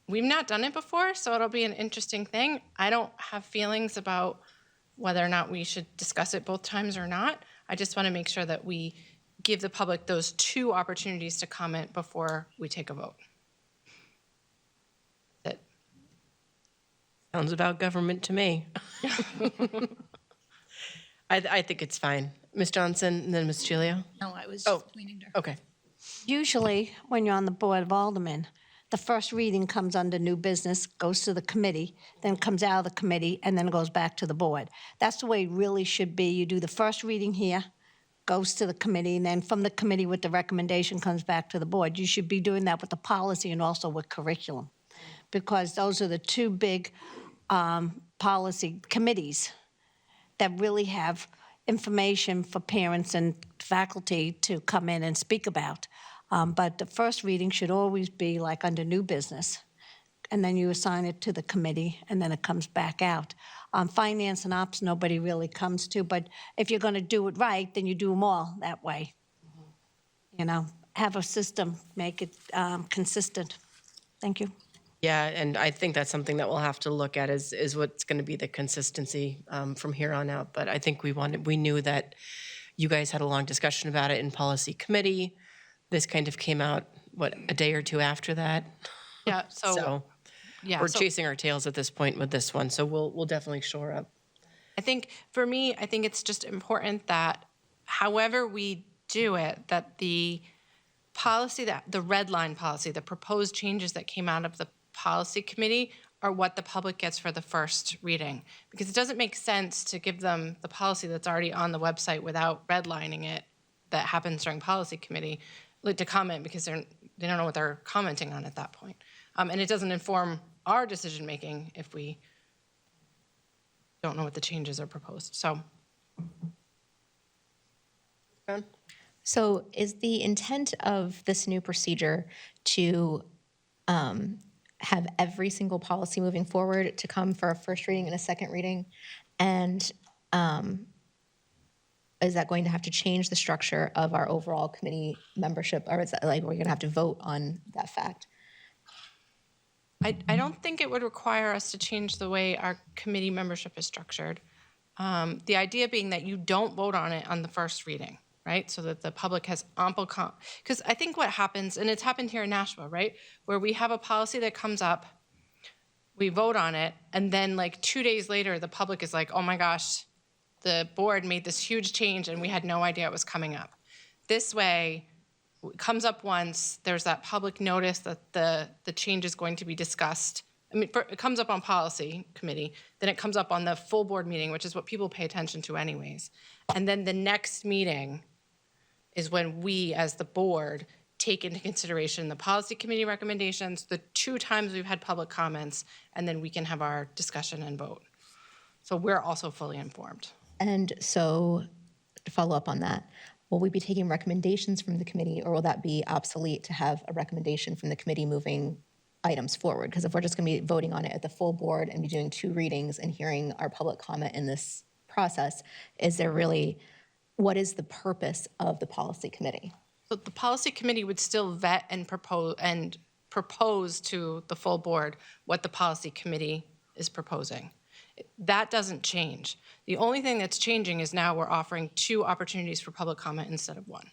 We've not done it before, so it'll be an interesting thing. I don't have feelings about whether or not we should discuss it both times or not. I just want to make sure that we give the public those two opportunities to comment before we take a vote. That's it. Sounds about government to me. I think it's fine. Ms. Johnson and then Ms. Giglio. No, I was just waiting to. Okay. Usually, when you're on the Board of Aldermen, the first reading comes under new business, goes to the committee, then comes out of the committee, and then goes back to the board. That's the way it really should be. You do the first reading here, goes to the committee, and then from the committee with the recommendation comes back to the board. You should be doing that with the policy and also with curriculum, because those are the two big policy committees that really have information for parents and faculty to come in and speak about. But the first reading should always be like under new business, and then you assign it to the committee, and then it comes back out. Finance and ops, nobody really comes to, but if you're going to do it right, then you do them all that way. You know, have a system, make it consistent. Thank you. Yeah, and I think that's something that we'll have to look at is what's going to be the consistency from here on out. But I think we knew that you guys had a long discussion about it in policy committee. This kind of came out, a day or two after that? Yeah, so we're chasing our tails at this point with this one, so we'll definitely shore up. I think for me, I think it's just important that however we do it, that the policy, that the red line policy, the proposed changes that came out of the policy committee are what the public gets for the first reading. Because it doesn't make sense to give them the policy that's already on the website without redlining it, that happens during policy committee, to comment, because they don't know what they're commenting on at that point. And it doesn't inform our decision-making if we don't know what the changes are proposed. So. So is the intent of this new procedure to have every single policy moving forward to come for a first reading and a second reading? And is that going to have to change the structure of our overall committee membership, or is that like we're going to have to vote on that fact? I don't think it would require us to change the way our committee membership is structured. The idea being that you don't vote on it on the first reading, right? So that the public has ample because I think what happens, and it's happened here in Nashua, right? Where we have a policy that comes up, we vote on it, and then like 2 days later, the public is like, oh my gosh, the board made this huge change and we had no idea it was coming up. This way, it comes up once, there's that public notice that the change is going to be discussed. I mean, it comes up on policy committee, then it comes up on the full board meeting, which is what people pay attention to anyways. And then the next meeting is when we, as the board, take into consideration the policy committee recommendations, the 2 times we've had public comments, and then we can have our discussion and vote. So we're also fully informed. And so, to follow up on that, will we be taking recommendations from the committee, or will that be obsolete to have a recommendation from the committee moving items forward? Because if we're just going to be voting on it at the full board and be doing 2 readings and hearing our public comment in this process, is there really, what is the purpose of the policy committee? So the policy committee would still vet and propose to the full board what the policy committee is proposing. That doesn't change. The only thing that's changing is now we're offering 2 opportunities for public comment instead of 1.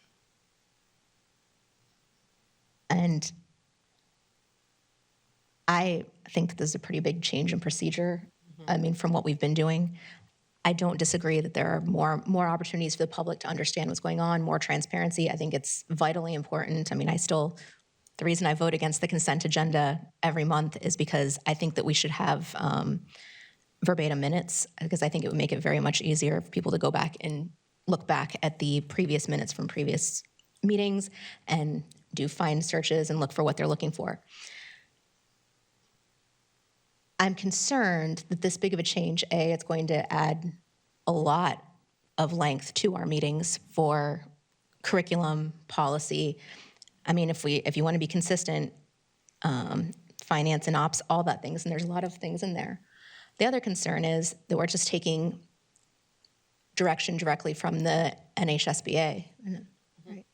And I think that this is a pretty big change in procedure. I mean, from what we've been doing. I don't disagree that there are more opportunities for the public to understand what's going on, more transparency. I think it's vitally important. I mean, the reason I vote against the consent agenda every month is because I think that we should have verbatim minutes, because I think it would make it very much easier for people to go back and look back at the previous minutes from previous meetings and do find searches and look for what they're looking for. I'm concerned that this big of a change, it's going to add a lot of length to our meetings for curriculum, policy. I mean, if you want to be consistent, finance and ops, all that things, and there's a lot of things in there. The other concern is that we're just taking direction directly from the NHSBA, right?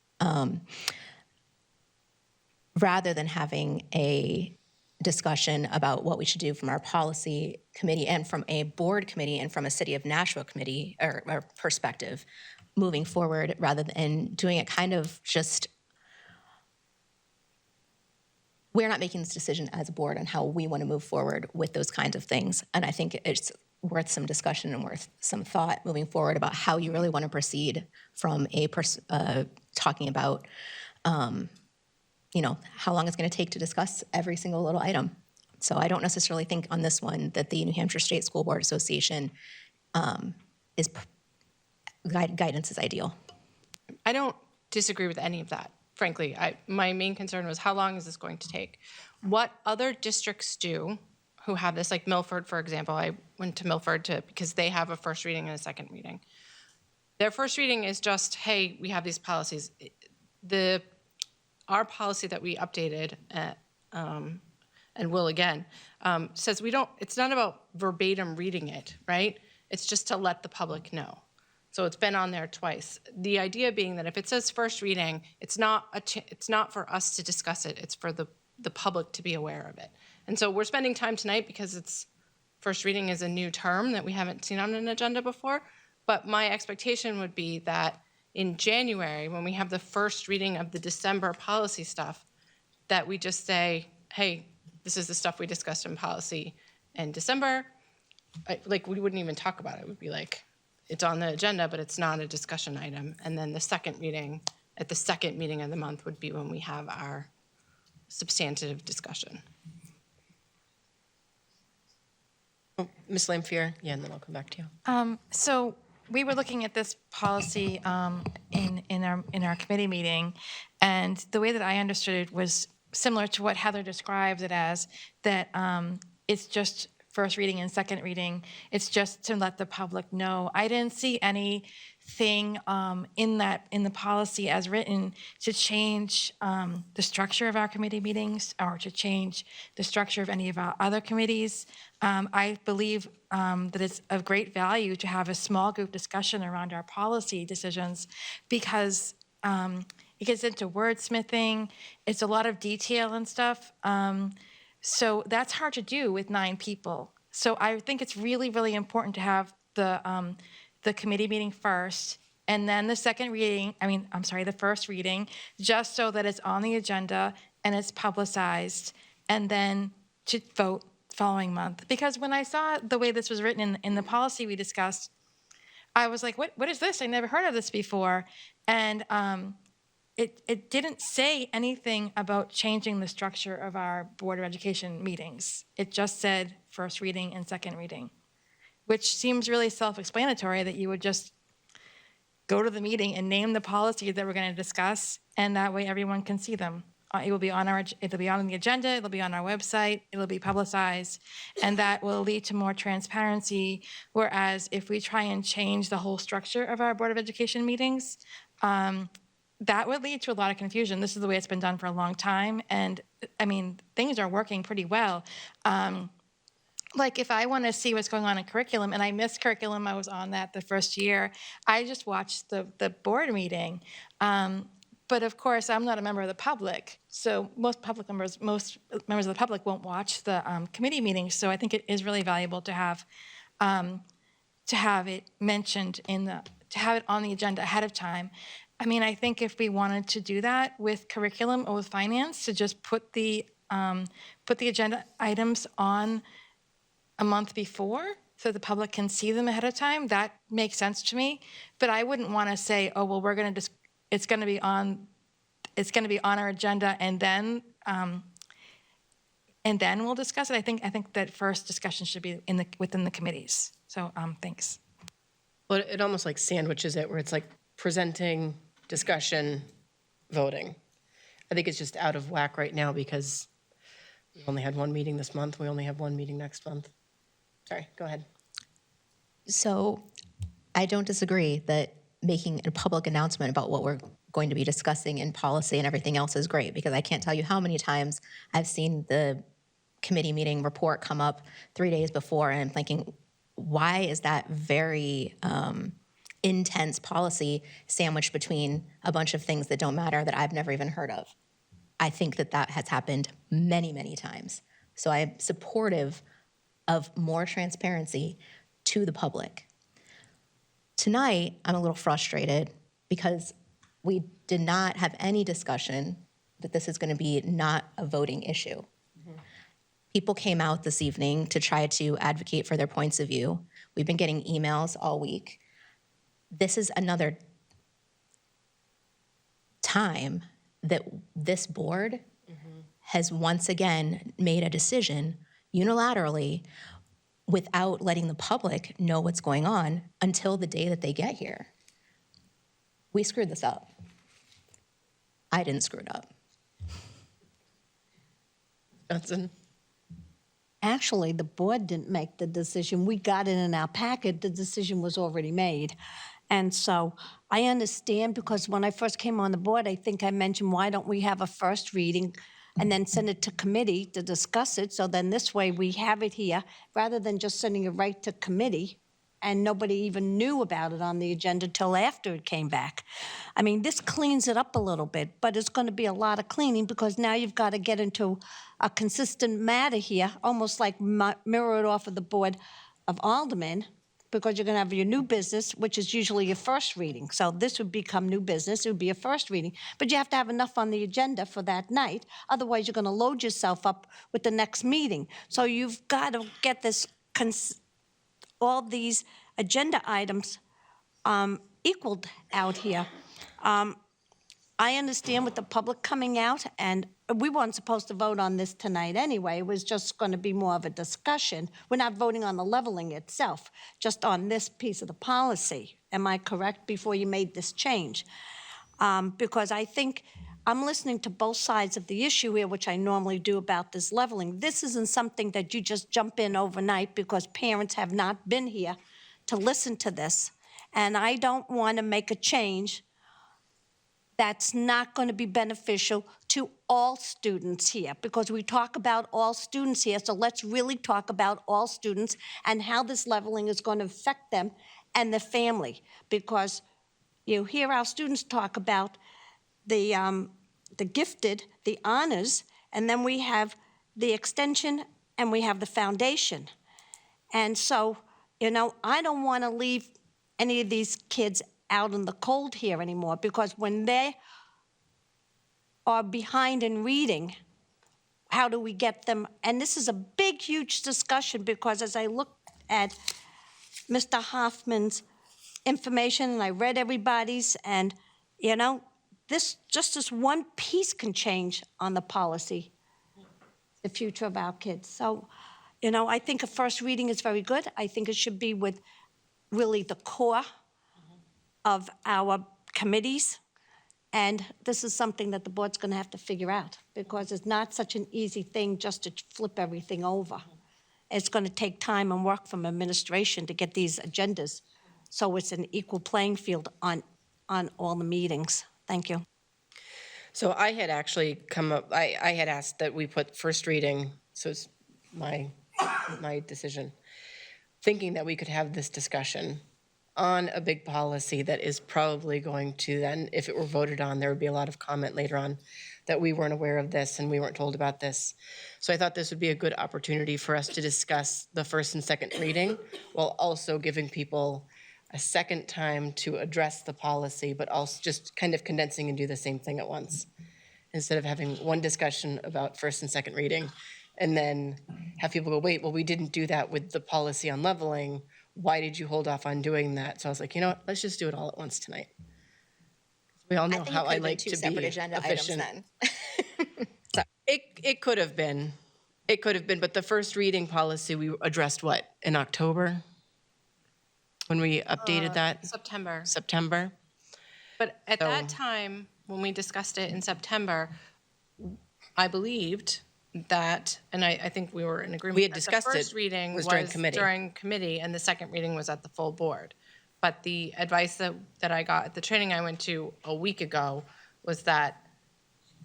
Rather than having a discussion about what we should do from our policy committee and from a board committee and from a City of Nashua committee or perspective moving forward, rather than doing it kind of just, we're not making this decision as a board on how we want to move forward with those kinds of things. And I think it's worth some discussion and worth some thought moving forward about how you really want to proceed from talking about how long it's going to take to discuss every single little item. So I don't necessarily think on this one that the New Hampshire State School Board Association guidance is ideal. I don't disagree with any of that, frankly. My main concern was how long is this going to take? What other districts do who have this, like Milford, for example, I went to Milford because they have a first reading and a second reading. Their first reading is just, hey, we have these policies. Our policy that we updated and will again says it's not about verbatim reading it, right? It's just to let the public know. So it's been on there twice. The idea being that if it says first reading, it's not for us to discuss it. It's for the public to be aware of it. And so we're spending time tonight because first reading is a new term that we haven't seen on an agenda before. But my expectation would be that in January, when we have the first reading of the December policy stuff, that we just say, hey, this is the stuff we discussed in policy in December. We wouldn't even talk about it. It would be like, it's on the agenda, but it's not a discussion item. And then the second reading, at the second meeting of the month, would be when we have our substantive discussion. Ms. Lampier, and then I'll come back to you. So we were looking at this policy in our committee meeting, and the way that I understood it was similar to what Heather described it as, that it's just first reading and second reading. It's just to let the public know. I didn't see anything in the policy as written to change the structure of our committee meetings or to change the structure of any of our other committees. I believe that it's of great value to have a small group discussion around our policy decisions because it gets into wordsmithing. It's a lot of detail and stuff. So that's hard to do with 9 people. So I think it's really, really important to have the committee meeting first and then the the first reading, just so that it's on the agenda and it's publicized, and then to vote following month. Because when I saw the way this was written in the policy we discussed, I was like, what is this? I never heard of this before. And it didn't say anything about changing the structure of our Board of Education meetings. It just said first reading and second reading, which seems really self-explanatory, that you would just go to the meeting and name the policies that we're going to discuss, and that way everyone can see them. It'll be on the agenda, it'll be on our website, it'll be publicized, and that will lead to more transparency. Whereas if we try and change the whole structure of our Board of Education meetings, that would lead to a lot of confusion. This is the way it's been done for a long time, and I mean, things are working pretty well. Like if I want to see what's going on in curriculum, and I missed curriculum, I was on that the first year, I just watched the board meeting. But of course, I'm not a member of the public, so most members of the public won't watch the committee meetings. So I think it is really valuable to have it mentioned to have it on the agenda ahead of time. I mean, I think if we wanted to do that with curriculum or with finance, to just put the agenda items on a month before so the public can see them ahead of time, that makes sense to me. But I wouldn't want to say, oh, well, it's going to be on our agenda and then we'll discuss it. I think that first discussion should be within the committees. So thanks. Well, it almost like sandwiches it, where it's like presenting, discussion, voting. I think it's just out of whack right now because we only had one meeting this month. We only have one meeting next month. Sorry, go ahead. So I don't disagree that making a public announcement about what we're going to be discussing in policy and everything else is great, because I can't tell you how many times I've seen the committee meeting report come up 3 days before, and I'm thinking, why is that very intense policy sandwiched between a bunch of things that don't matter that I've never even heard of? I think that has happened many, many times. So I'm supportive of more transparency to the public. Tonight, I'm a little frustrated because we did not have any discussion that this is going to be not a voting issue. People came out this evening to try to advocate for their points of view. We've been getting emails all week. This is another time that this board has once again made a decision unilaterally without letting the public know what's going on until the day that they get here. We screwed this up. I didn't screw it up. Johnson? Actually, the board didn't make the decision. We got it in our packet. The decision was already made. And so I understand, because when I first came on the board, I think I mentioned, why don't we have a first reading and then send it to committee to discuss it? So then this way we have it here, rather than just sending it right to committee and nobody even knew about it on the agenda till after it came back. I mean, this cleans it up a little bit, but it's going to be a lot of cleaning, because now you've got to get into a consistent matter here, almost like mirrored off of the Board of Aldermen, because you're going to have your new business, which is usually your first reading. So this would become new business. It would be a first reading. But you have to have enough on the agenda for that night. Otherwise, you're going to load yourself up with the next meeting. So you've got to get this all these agenda items equaled out here. I understand with the public coming out, and we weren't supposed to vote on this tonight anyway. It was just going to be more of a discussion. We're not voting on the leveling itself, just on this piece of the policy. Am I correct, before you made this change? Because I think I'm listening to both sides of the issue here, which I normally do about this leveling. This isn't something that you just jump in overnight because parents have not been here to listen to this. And I don't want to make a change that's not going to be beneficial to all students here, because we talk about all students here. So let's really talk about all students and how this leveling is going to affect them and the family. Because you hear our students talk about the gifted, the honors, and then we have the extension and we have the foundation. And so, I don't want to leave any of these kids out in the cold here anymore, because when they are behind in reading, how do we get them? And this is a big big, huge discussion because as I looked at Mr. Hoffman's information and I read everybody's, and, you know, this one piece can change on the policy, the future of our kids. So, you know, I think a first reading is very good. I think it should be with really the core of our committees. And this is something that the board's going to have to figure out because it's not such an easy thing just to flip everything over. It's going to take time and work from administration to get these agendas so it's an equal playing field on all the meetings. Thank you. So I had actually come up, I had asked that we put first reading, so it's my decision, thinking that we could have this discussion on a big policy that is probably going to then, if it were voted on, there would be a lot of comment later on that we weren't aware of this and we weren't told about this. So I thought this would be a good opportunity for us to discuss the first and second reading while also giving people a second time to address the policy, but also just kind of condensing and do the same thing at once. Instead of having one discussion about first and second reading and then have people go, wait, well, we didn't do that with the policy on leveling. Why did you hold off on doing that? So I was like, you know what, let's just do it all at once tonight. We all know how I like to be separate agenda efficient. items then. So it could have been. It could have been, but the first reading policy, we addressed what, in October? When we updated that? September. September? But at that time, when we discussed it in September, I believed that, and I think we were in agreement. We had that discussed it The first reading was was during committee. and the second reading was at the full board. But the advice that I got at the training I went to a week ago was that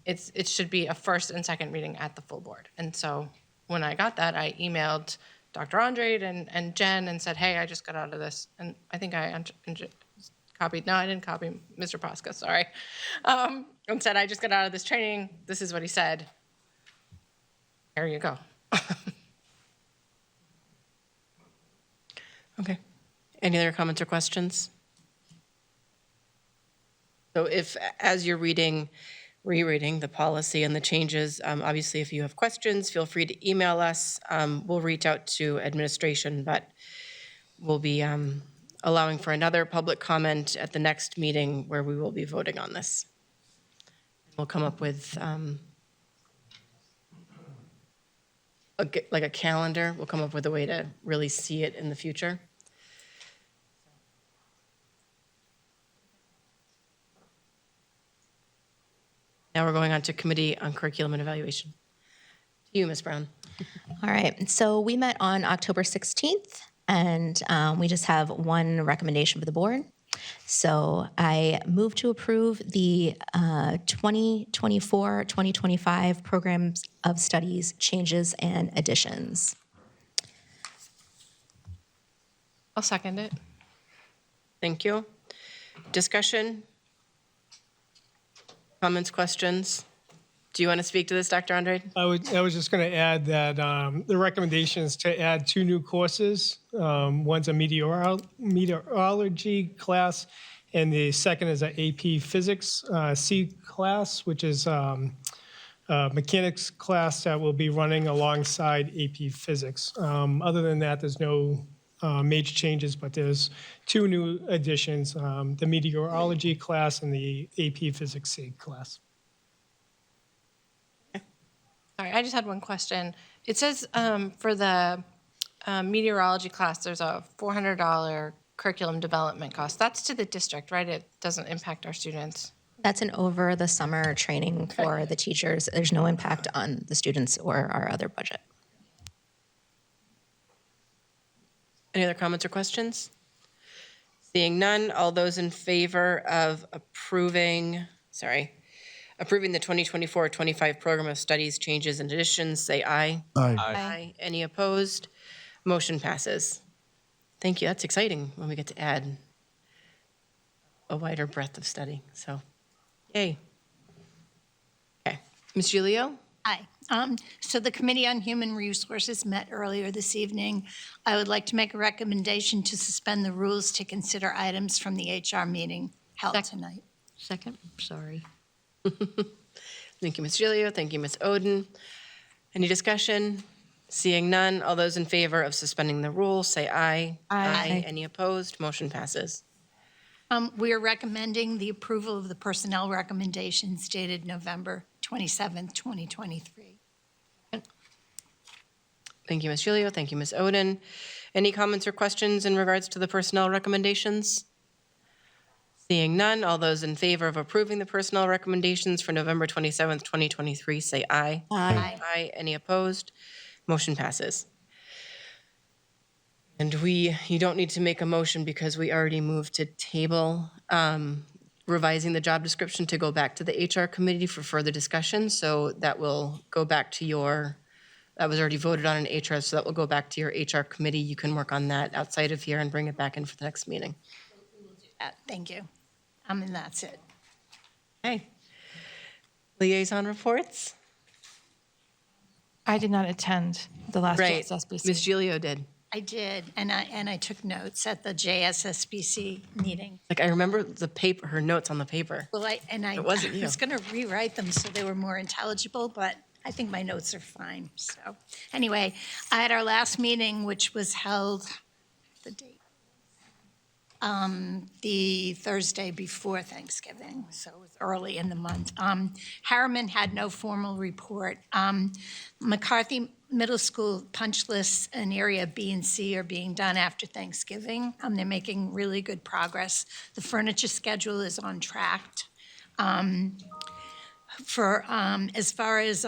it should be a first and second reading at the full board. And so when I got that, I emailed Dr. Andrade and Jen and said, hey, I just got out of this. And I think I copied, no, I didn't copy Mr. Posca, sorry. And said, I just got out of this training. This is what he said. Here you go. Okay. Any other comments or questions? So if, as you're rereading the policy and the changes, obviously if you have questions, feel free to email us. We'll reach out to administration, but we'll be allowing for another public comment at the next meeting where we will be voting on this. We'll come up with like a calendar. We'll come up with a way to really see it in the future. Now we're going on to Committee on Curriculum and Evaluation. To you, Ms. Brown. All right, so we met on October 16th, and we just have one recommendation for the board. So I move to approve the 2024-2025 programs of studies changes and additions. I'll second it. Thank you. Discussion? Comments, questions? Do you want to speak to this, Dr. Andrade? I was just going to add that the recommendation is to add 2 new courses. One's a meteorology class, and the second is an AP Physics C class, which is a mechanics class that will be running alongside AP Physics. Other than that, there's no major changes, but there's 2 new additions, the meteorology class and the AP Physics C class. Sorry, I just had one question. It says for the meteorology class, there's a $400 curriculum development cost. That's to the district, right? It doesn't impact our students. That's an over the summer training for the teachers. There's no impact on the students or our other budget. Any other comments or questions? Seeing none, all those in favor of approving the 2024-25 program of studies, changes, and additions, say aye. Aye. Aye. Any opposed? Motion passes. Thank you. That's exciting when we get to add a wider breadth of study. So, yay. Okay. Ms. Giglio? Hi. So the Committee on Human Resources met earlier this evening. I would like to make a recommendation to suspend the rules to consider items from the HR meeting held tonight. Second, sorry. Thank you, Ms. Giglio. Thank you, Ms. Oden. Any discussion? Seeing none, all those in favor of suspending the rules, say aye. Aye. Any opposed? Motion passes. We are recommending the approval of the personnel recommendations dated November 27th, 2023. Thank you, Ms. Gilio. Thank you, Ms. Oden. Any comments or questions in regards to the personnel recommendations? Seeing none, all those in favor of approving the personnel recommendations for November 27th, 2023, say aye. Aye. Aye. Any opposed? Motion passes. And you don't need to make a motion because we already moved to table revising the job description to go back to the HR committee for further discussion. So that will go back to that was already voted on in HR, so that will go back to your HR committee. You can work on that outside of here and bring it back in for the next meeting. Thank you. And that's it. Okay. Liaison reports? I did not attend the last Right. JSSBC. Ms. Gilio did. I did, and I took notes at the JSSBC meeting. Like, I remember her notes on the paper. Well, I wasn't you. was going to rewrite them so they were more intelligible, but I think my notes are fine. So anyway, at our last meeting, which was held, the date, the Thursday before Thanksgiving, so it was early in the month. Harriman had no formal report. McCarthy Middle School punch lists in area B and C are being done after Thanksgiving. They're making really good progress. The furniture schedule is on track. As far as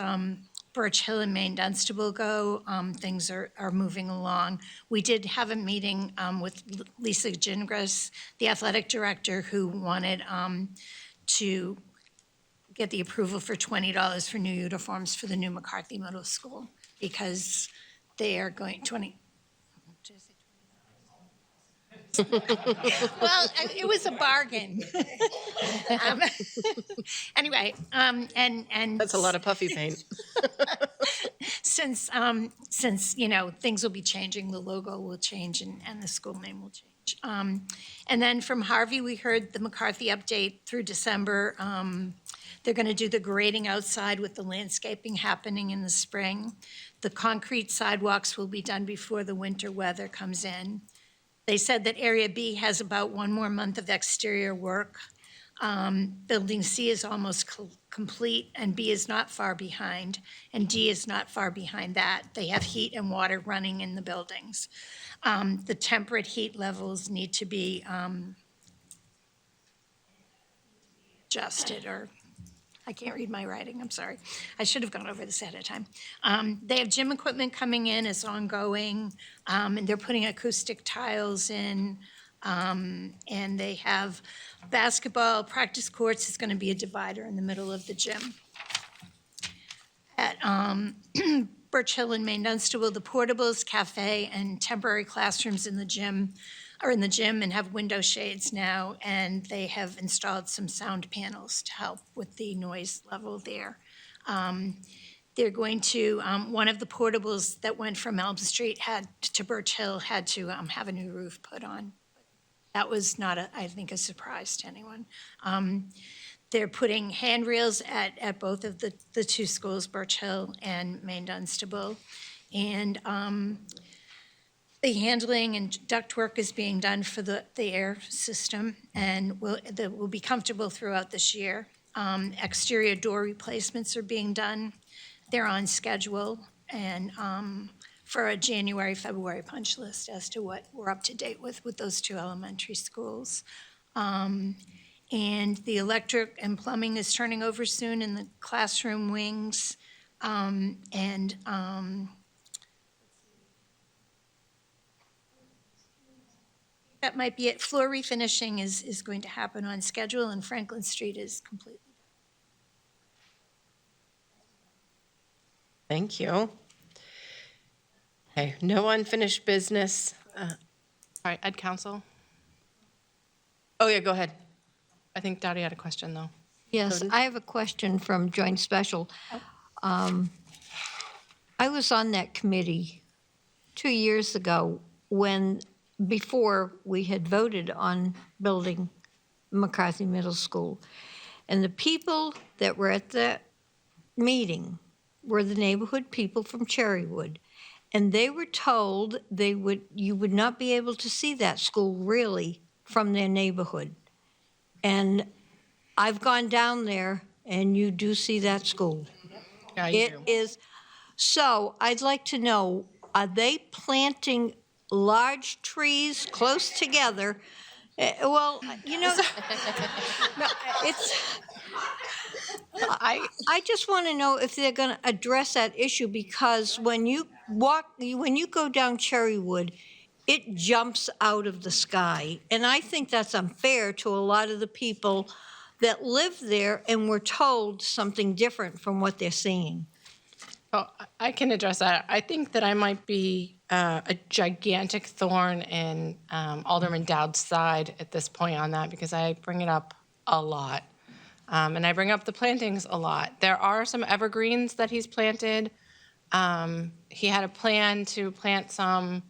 Birch Hill and Maine Dunstable go, things are moving along. We did have a meeting with Lisa Gingras, the athletic director, who wanted to get the approval for $20 for new uniforms for the new McCarthy Middle School because they are going 20. Well, it was a bargain. Anyway, and That's a lot of puffy paint. since things will be changing, the logo will change and the school name will change. And then from Harvey, we heard the McCarthy update through December. They're going to do the grading outside with the landscaping happening in the spring. The concrete sidewalks will be done before the winter weather comes in. They said that Area B has about one more month of exterior work. Building C is almost complete, and B is not far behind, and D is not far behind that. They have heat and water running in the buildings. The temperate heat levels need to be adjusted, or I can't read my writing, I'm sorry. I should have gone over this ahead of time. They have gym equipment coming in, it's ongoing, and they're putting acoustic tiles in, and they have basketball practice courts is going to be a divider in the middle of the gym. At Birch Hill and Maine Dunstable, the portables, cafe, and temporary classrooms in the gym are in the gym and have window shades now, and they have installed some sound panels to help with the noise level there. They're going to, one of the portables that went from Elm Street to Birch Hill had to have a new roof put on. That was not, I think, a surprise to anyone. They're putting handrails at both of the two schools, Birch Hill and Maine Dunstable. And the handling and ductwork is being done for the air system and will be comfortable throughout this year. Exterior door replacements are being done. They're on schedule and for a January, February punch list as to what we're up to date with those two elementary schools. And the electric and plumbing is turning over soon in the classroom wings. That might be it. Floor refinishing is going to happen on schedule, and Franklin Street is completely done. Thank you. Okay, no unfinished business. All right, Ed Council. Oh, yeah, go ahead. I think Dottie had a question, though. Yes, I have a question from Joint Special. I was on that committee 2 years ago before we had voted on building McCarthy Middle School. And the people that were at that meeting were the neighborhood people from Cherrywood. and they were told you would not be able to see that school really from their neighborhood. And I've gone down there, and you do see that school. Yeah, you It do. is, so I'd like to know, are they planting large trees close together? Well, you know, no, it's, I just want to know if they're going to address that issue, because when you go down Cherrywood, it jumps out of the sky. And I think that's unfair to a lot of the people that live there and were told something different from what they're seeing. Oh, I can address that. I think that I might be a gigantic thorn in Alderman Dowd's side at this point on that, because I bring it up a lot. And I bring up the plantings a lot. There are some evergreens that he's planted. He had a plan to plant some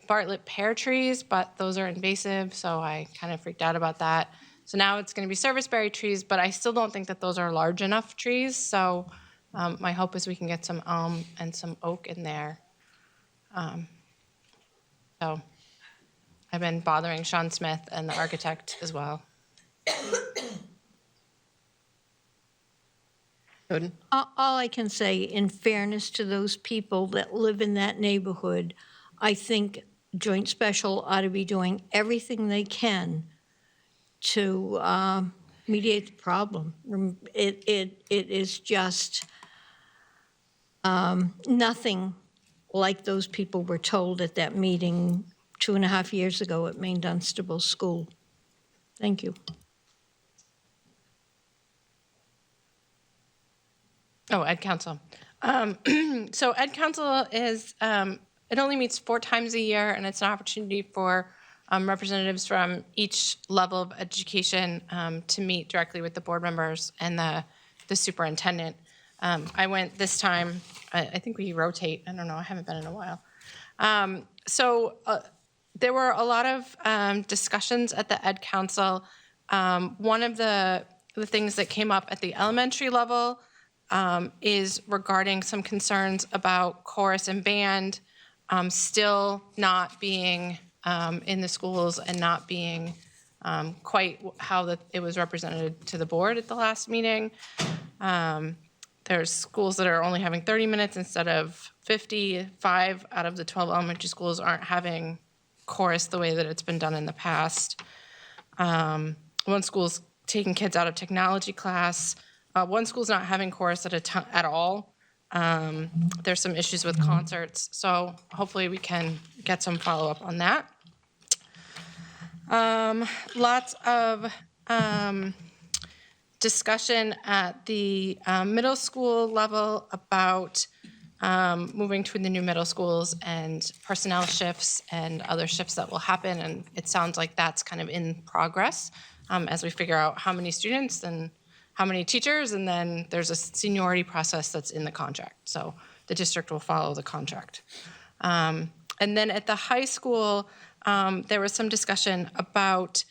Bartlett pear trees, but those are invasive, so I kind of freaked out about that. So now it's going to be serviceberry trees, but I still don't think that those are large enough trees. So my hope is we can get some elm and some oak in there. So I've been bothering Sean Smith and the architect as well. All I can say, in fairness to those people that live in that neighborhood, I think Joint Special ought to be doing everything they can to mediate the problem. It is just nothing like those people were told at that meeting 2.5 years ago at Maine Dunstable School. Thank you. Oh, Ed Council. So Ed Council is, it only meets 4 times a year, and it's an opportunity for representatives from each level of education to meet directly with the board members and the superintendent. I went this time. I think we rotate. I don't know. I haven't been in a while. So there were a lot of discussions at the Ed Council. One of the things that came up at the elementary level is regarding some concerns about chorus and band still not being in the schools and not being quite how it was represented to the board at the last meeting. There's schools that are only having 30 minutes instead of 50. 5 out of the 12 elementary schools aren't having chorus the way that it's been done in the past. One school's taking kids out of technology class. One school's not having chorus at all. There's some issues with concerts, so hopefully we can get some follow-up on that. Lots of discussion at the middle school level about moving to the new middle schools and personnel shifts and other shifts that will happen, and it sounds like that's kind of in progress as we figure out how many students and how many teachers, and then there's a seniority process that's in the contract. So the district will follow the contract. And then at the high school, there was some discussion about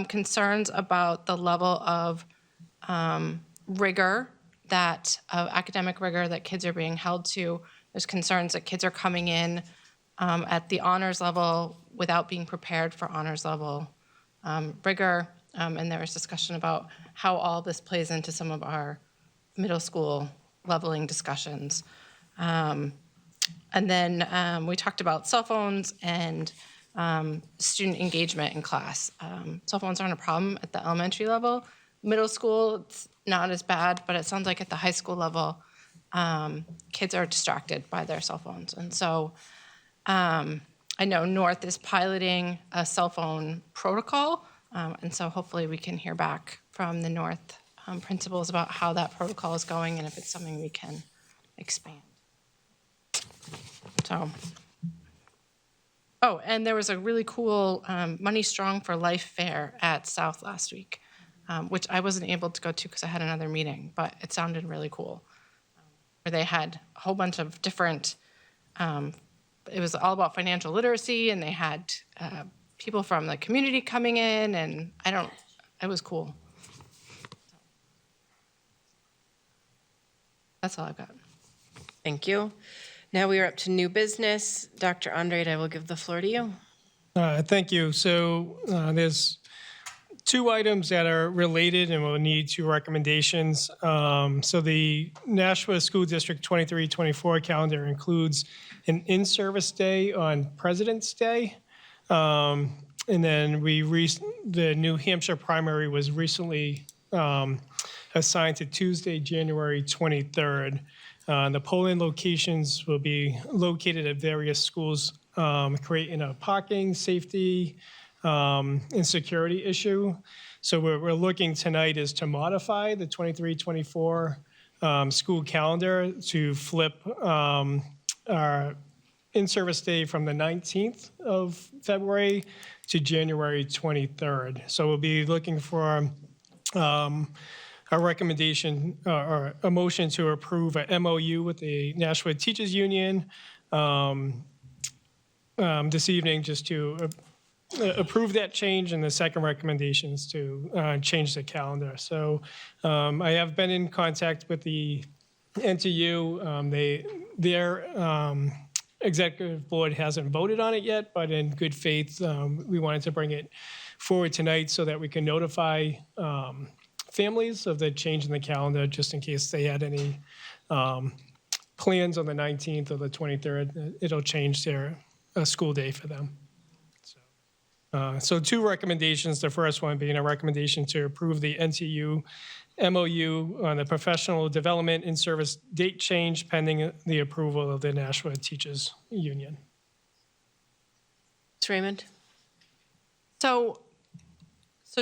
concerns about the level of rigor academic rigor that kids are being held to. There's concerns that kids are coming in at the honors level without being prepared for honors level rigor. And there was discussion about how all this plays into some of our middle school leveling discussions. And then we talked about cell phones and student engagement in class. Cell phones aren't a problem at the elementary level. Middle school, it's not as bad, but it sounds like at the high school level, kids are distracted by their cell phones. And so I know North is piloting a cell phone protocol. And so hopefully we can hear back from the North principals about how that protocol is going and if it's something we can expand. So, oh, and there was a really cool Money Strong for Life fair at South last week, which I wasn't able to go to because I had another meeting, but it sounded really cool. Where they had a whole bunch of different, it was all about financial literacy, and they had people from the community coming in, and it was cool. That's all I've got. Thank you. Now we are up to new business. Dr. Andrade, I will give the floor to you. Thank you. So there's two items that are related and will need two recommendations. So the Nashua School District 23-24 calendar includes an in-service day on President's Day. And then the New Hampshire primary was recently assigned to Tuesday, January 23rd. The polling locations will be located at various schools, creating a parking, safety, and security issue. So what we're looking tonight is to modify the 23-24 school calendar to flip our in-service day from the 19th of February to January 23rd. So we'll be looking for a recommendation or a motion to approve a MOU with the Nashua Teachers Union this evening, just to approve that change, and the second recommendation is to change the calendar. So I have been in contact with the NTU. Their executive board hasn't voted on it yet, but in good faith, we wanted to bring it forward tonight so that we can notify families of the change in the calendar, just in case they had any plans on the 19th or the 23rd. It'll change their school day for them. So two recommendations. The first one being a recommendation to approve the NTU MOU on the professional development in service date change pending the approval of the Nashua Teachers Union. Ms. Raymond? So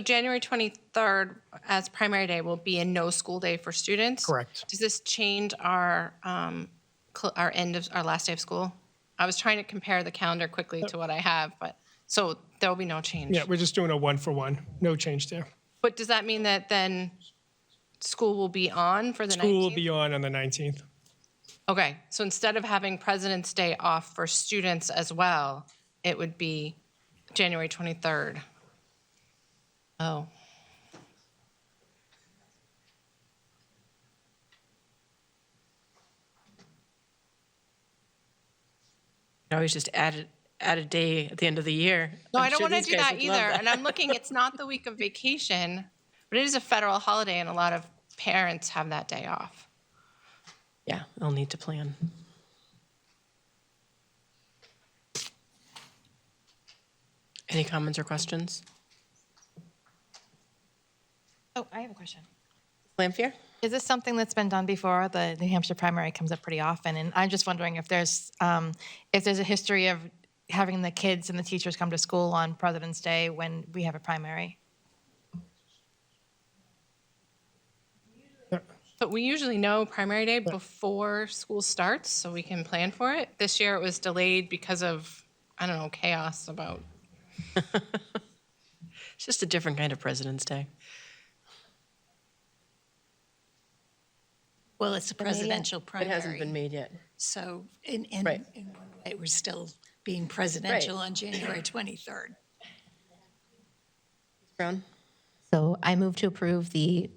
January 23rd as primary day will be a no school day for students? Correct. Does this change our last day of school? I was trying to compare the calendar quickly to what I have, but so there will be no change. Yeah, we're just doing a 1-for-1. No change there. But does that mean that then school will be on for the 19th? School will be on the 19th. Okay, so instead of having President's Day off for students as well, it would be January 23rd. Oh. I always just add a day at the end of the year. No, I'm I don't sure want to these do guys that would love either. that. And I'm looking, it's not the week of vacation, but it is a federal holiday and a lot of parents have that day off. Yeah, I'll need to plan. Any comments or questions? Oh, I have a question. Lampier? Is this something that's been done before? The New Hampshire primary comes up pretty often, and I'm just wondering if there's a history of having the kids and the teachers come to school on President's Day when we have a primary. But we usually know primary day before school starts, so we can plan for it. This year it was delayed because of, I don't know, chaos about. It's just a different kind of President's Day. Well, it's a presidential primary. It hasn't been made yet. So in Right. one way, we're still being presidential on January 23rd. Brown? So I move to approve the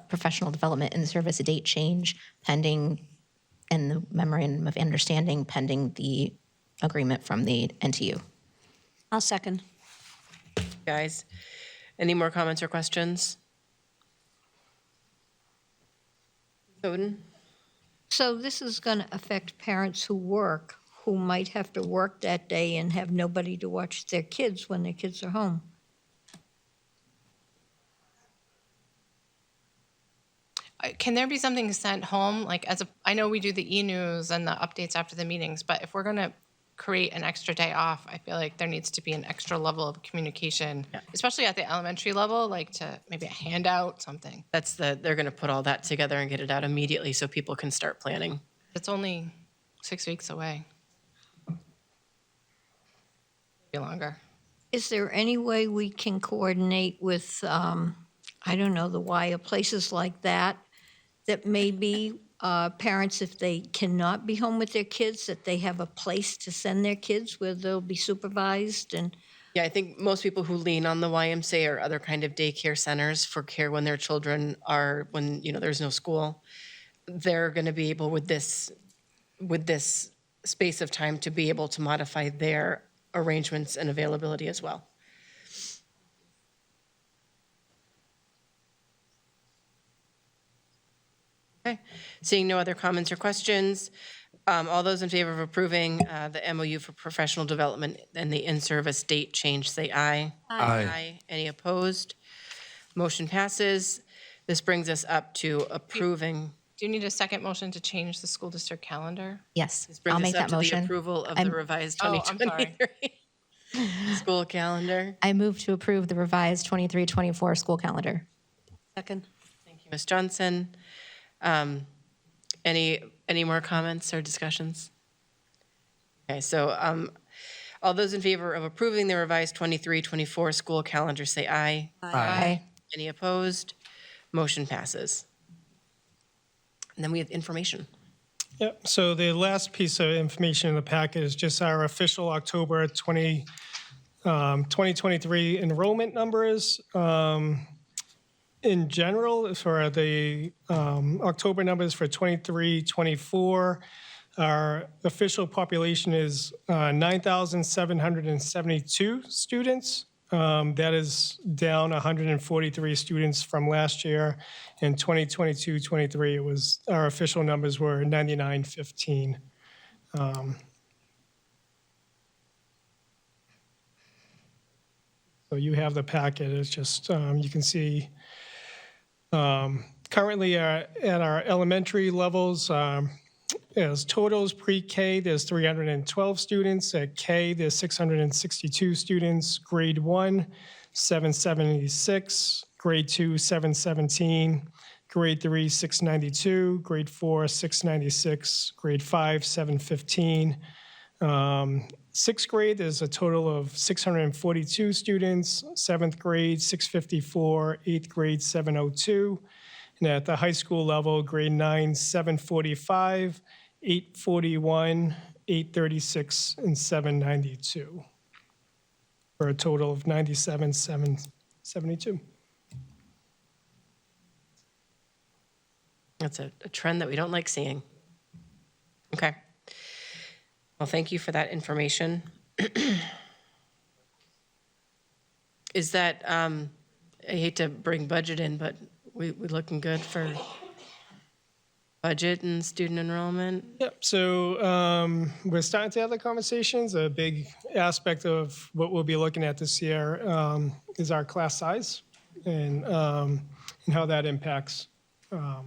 professional development in service date change pending, and the memorandum of understanding pending the agreement from the NTU. I'll second. Guys, any more comments or questions? Bowden? So this is going to affect parents who work, who might have to work that day and have nobody to watch their kids when their kids are home. Can there be something sent home? Like I know we do the e-news and the updates after the meetings, but if we're going to create an extra day off, I feel like there needs to be an extra level of communication, especially at the elementary level, like to maybe a handout, something. They're going to put all that together and get it out immediately so people can start planning. It's only 6 weeks away. Maybe longer. Is there any way we can coordinate with, I don't know, the Y or places like that, that maybe parents, if they cannot be home with their kids, that they have a place to send their kids where they'll be supervised? And Yeah, I think most people who lean on the YMCA or other kind of daycare centers for care when their children are, when there's no school, they're going to be able with this with this space of time to be able to modify their arrangements and availability as well. Okay, seeing no other comments or questions, all those in favor of approving the MOU for professional development and the in-service date change, say aye. Aye. Any opposed? Motion passes. This brings us up to approving. Do you need a second motion to change the school district calendar? Yes, This brings I'll us make up that to the motion. approval of the revised Oh, I'm sorry. 2023 school calendar. I move to approve the revised 23-24 school calendar. Second. Thank you, Ms. Johnson. Any more comments or discussions? Okay, so all those in favor of approving the revised 23-24 school calendar, say aye. Aye. Any opposed? Motion passes. And then we have information. Yep, so the last piece of information in the packet is just our official October 2023 enrollment numbers. In general, for the October numbers for 23-24, our official population is 9,772 students. That is down 143 students from last year. In 2022-23, it was, our official numbers were 9,915. So you have the packet. It's just, you can see currently at our elementary levels, as totals pre-K, there's 312 students. At K, there's 662 students. Grade 1, 776. Grade 2, 717. Grade 3, 692. Grade 4, 696. Grade 5, 715. Sixth grade, there's a total of 642 students. Seventh grade, 654. Eighth grade, 702. And at the high school level, grade 9, 745. 841, 836, and 792, for a total of 97,772. That's a trend that we don't like seeing. Okay. Well, thank you for that information. Is that, I hate to bring budget in, but we looking good for budget and student enrollment? Yep, so we're starting to have the conversations. A big aspect of what we'll be looking at this year is our class size and how that impacts, our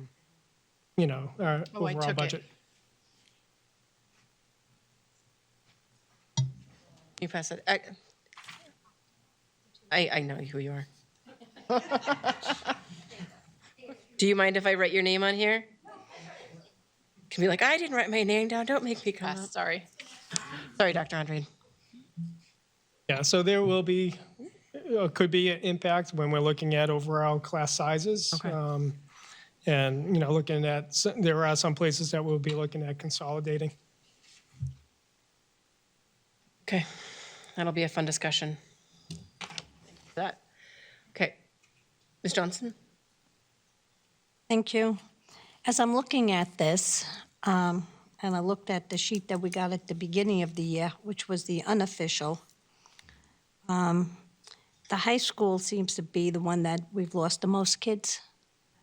overall budget. You pass it. I know who you are. Do you mind if I write your name on here? Can be like, I didn't write my name down. Don't make me come up. Sorry. Sorry, Dr. Andre. Yeah, so there will be, could be an impact when we're looking at overall class sizes. Okay. And, looking at, there are some places that we'll be looking at consolidating. Okay, that'll be a fun discussion. That. Okay, Ms. Johnson? Thank you. As I'm looking at this, and I looked at the sheet that we got at the beginning of the year, which was the unofficial, the high school seems to be the one that we've lost the most kids,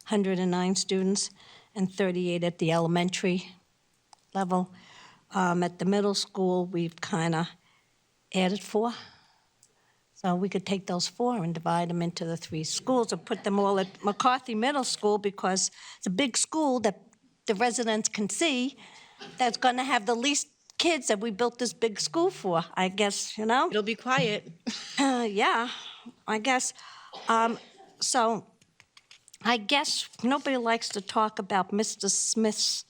109 students, and 38 at the elementary level. At the middle school, we've kind of added 4. So we could take those 4 and divide them into the 3 schools or put them all at McCarthy Middle School, because it's a big school that the residents can see that's going to have the least kids that we built this big school for, I guess, It'll be quiet. Yeah, I guess. So I guess nobody likes to talk about Mr. Smith's,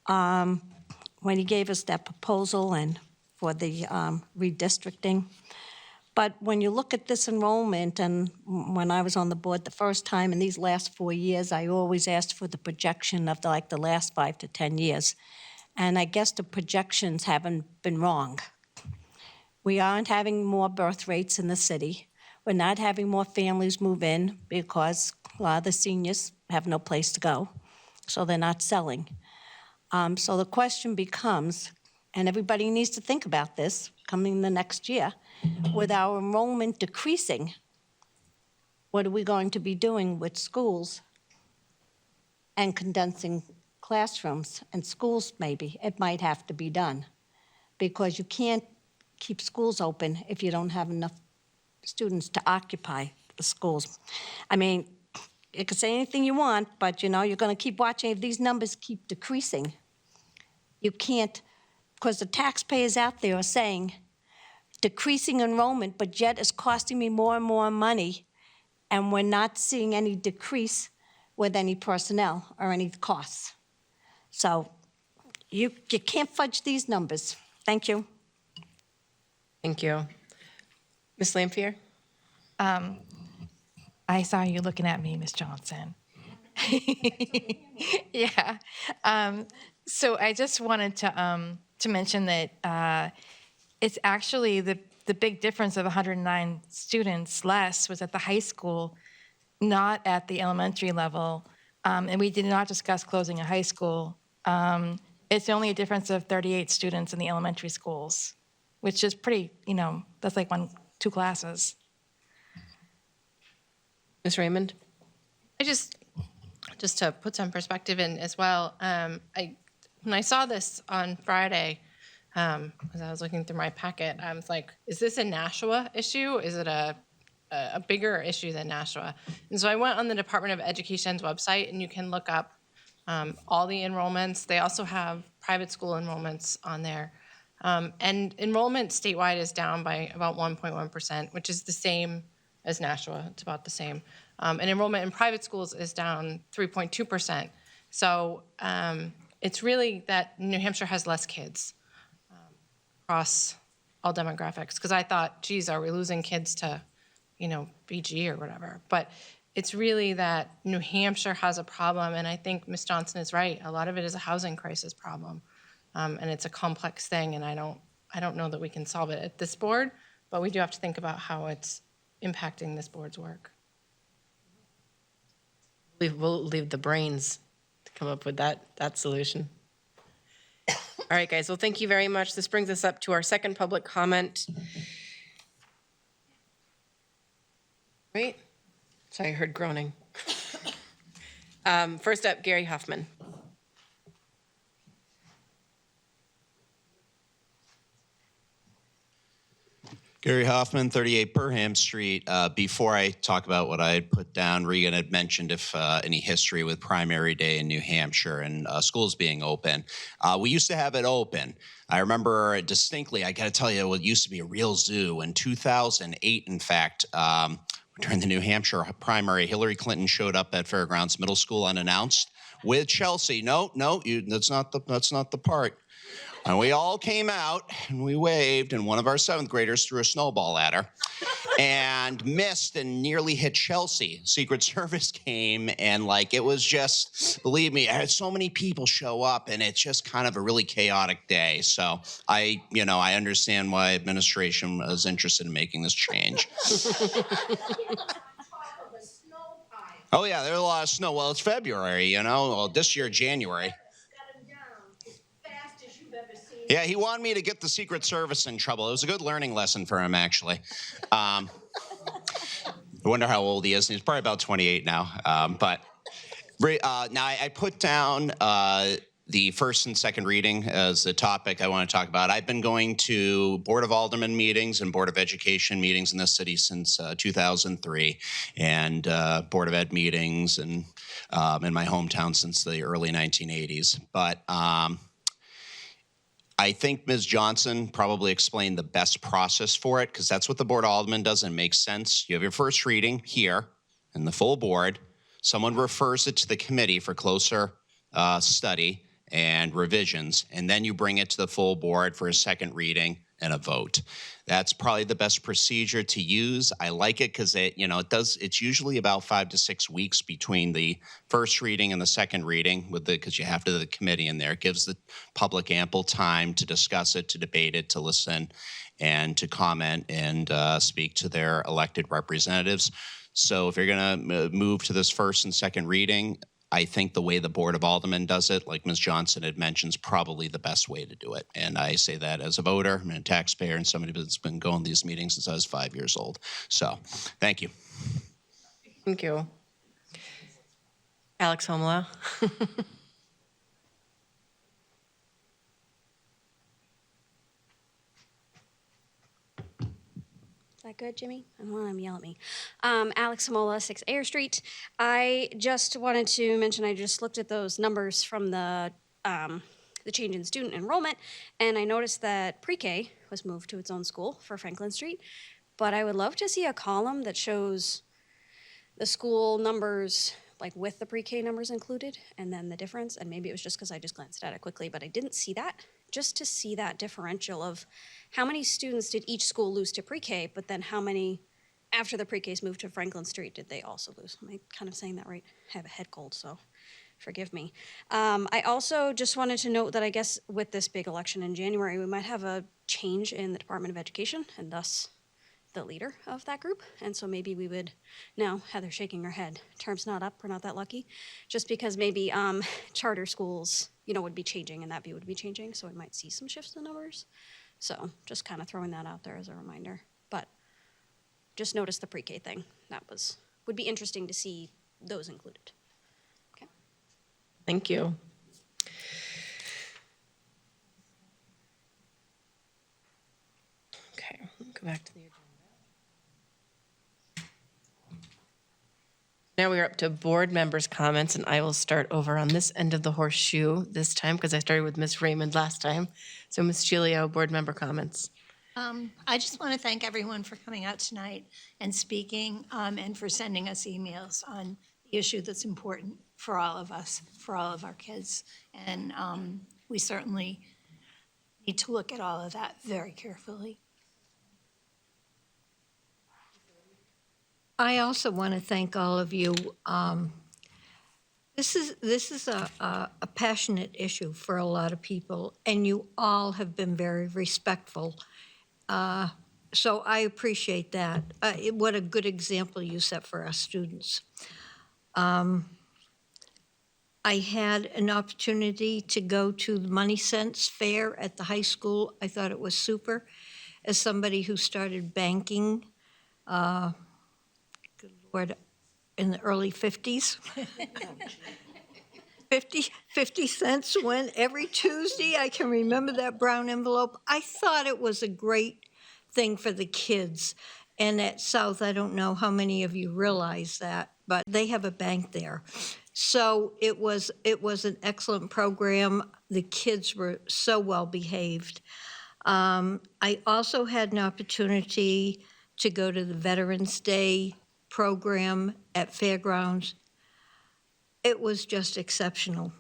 when he gave us that proposal and for the redistricting. But when you look at this enrollment, and when I was on the board the first time in these last 4 years, I always asked for the projection of the last 5 to 10 years. And I guess the projections haven't been wrong. We aren't having more birth rates in the city. We're not having more families move in because a lot of the seniors have no place to go, so they're not selling. So the question becomes, and everybody needs to think about this coming the next year, with our enrollment decreasing, what are we going to be doing with schools and condensing classrooms and schools maybe? It might have to be done because you can't keep schools open if you don't have enough students to occupy the schools. I mean, you can say anything you want, but you're going to keep watching. If these numbers keep decreasing, you can't, because the taxpayers out there are saying, decreasing enrollment, but yet it's costing me more and more money, and we're not seeing any decrease with any personnel or any costs. So you can't fudge these numbers. Thank you. Thank you. Ms. Lampier? I saw you looking at me, Ms. Johnson. Yeah. So I just wanted to mention that it's actually the big difference of 109 students less was at the high school, not at the elementary level. And we did not discuss closing a high school. It's only a difference of 38 students in the elementary schools, which is pretty, that's like 2 classes. Ms. Raymond? I just to put some perspective in as well, when I saw this on Friday, as I was looking through my packet, I was like, is this a Nashua issue? Is it a bigger issue than Nashua? And so I went on the Department of Education's website, and you can look up all the enrollments. They also have private school enrollments on there. And enrollment statewide is down by about 1.1%, which is the same as Nashua. It's about the same. And enrollment in private schools is down 3.2%. So it's really that New Hampshire has less kids across all demographics. Because I thought, geez, are we losing kids to, BG or whatever? But it's really that New Hampshire has a problem, and I think Ms. Johnson is right. A lot of it is a housing crisis problem, and it's a complex thing, and I don't know that we can solve it at this board, but we do have to think about how it's impacting this board's work. We'll leave the brains to come up with that solution. All right, guys. Well, thank you very much. This brings us up to our second public comment. Right? Sorry, I heard groaning. First up, Gary Hoffman. Gary Hoffman, 38 Perham Street. Before I talk about what I had put down, Regan had mentioned if any history with primary day in New Hampshire and schools being open. We used to have it open. I remember distinctly, I got to tell you, it used to be a real zoo. In 2008, in fact, during the New Hampshire primary, Hillary Clinton showed up at Fairgrounds Middle School unannounced with Chelsea. No, that's not the part. And we all came out and we waved, and one of our 7th graders threw a snowball at her and missed and nearly hit Chelsea. Secret Service came, and it was just, believe me, I had so many people show up, and it's just kind of a really chaotic day. So I understand why administration was interested in making this change. Oh yeah, there's a lot of snow. Well, it's February, well, this year, January. Yeah, he wanted me to get the Secret Service in trouble. It was a good learning lesson for him, actually. I wonder how old he is. He's probably about 28 now. Now I put down the first and second reading as the topic I want to talk about. I've been going to Board of Aldermen meetings and Board of Education meetings in this city since 2003, and Board of Ed meetings and in my hometown since the early 1980s. But I think Ms. Johnson probably explained the best process for it, because that's what the Board of Aldermen does, and it makes sense. You have your first reading here in the full board. Someone refers it to the committee for closer study and revisions, and then you bring it to the full board for a second reading and a vote. That's probably the best procedure to use. I like it because it's usually about 5 to 6 weeks between the first reading and the second reading because you have to have the committee in there. It gives the public ample time to discuss it, to debate it, to listen, and to comment and speak to their elected representatives. So if you're going to move to this first and second reading, I think the way the Board of Aldermen does it, like Ms. Johnson had mentioned, is probably the best way to do it. And I say that as a voter and a taxpayer and somebody that's been going to these meetings since I was 5 years old. So, thank you. Thank you. Alex Homela. Is that good, Jimmy? I don't want him to yell at me. Alex Samola, 6 Air Street. I just wanted to mention, I just looked at those numbers from the change in student enrollment, and I noticed that pre-K was moved to its own school for Franklin Street. But I would love to see a column that shows the school numbers, like with the pre-K numbers included, and then the difference. And maybe it was just because I just glanced at it quickly, but I didn't see that. Just to see that differential of how many students did each school lose to pre-K, but then how many, after the pre-Ks moved to Franklin Street, did they also lose? Am I kind of saying that right? I have a head cold, so forgive me. I also just wanted to note that I guess with this big election in January, we might have a change in the Department of Education, and thus the leader of that group. And so maybe we would, no, Heather's shaking her head. Term's not up, we're not that lucky. Just because maybe charter schools, would be changing and that view would be changing. So we might see some shifts in numbers. So just kind of throwing that out there as a reminder. But just notice the pre-K thing. That would be interesting to see those included. Okay. Thank you. Okay, go back to the agenda. Now we are up to board members' comments, and I will start over on this end of the horseshoe this time because I started with Ms. Raymond last time. So Ms. Giglio, board member comments. I just want to thank everyone for coming out tonight and speaking, and for sending us emails on the issue that's important for all of us, for all of our kids. And we certainly need to look at all of that very carefully. I also want to thank all of you. This is a passionate issue for a lot of people, and you all have been very respectful. So I appreciate that. What a good example you set for our students. I had an opportunity to go to the Money Sense Fair at the high school. I thought it was super. As somebody who started banking, in the early 50s. 50 cents went every Tuesday. I can remember that brown envelope. I thought it was a great thing for the kids. And at South, I don't know how many of you realize that, but they have a bank there. So it was an excellent program. The kids were so well behaved. I also had an opportunity to go to the Veterans Day program at Fairgrounds. It was just exceptional.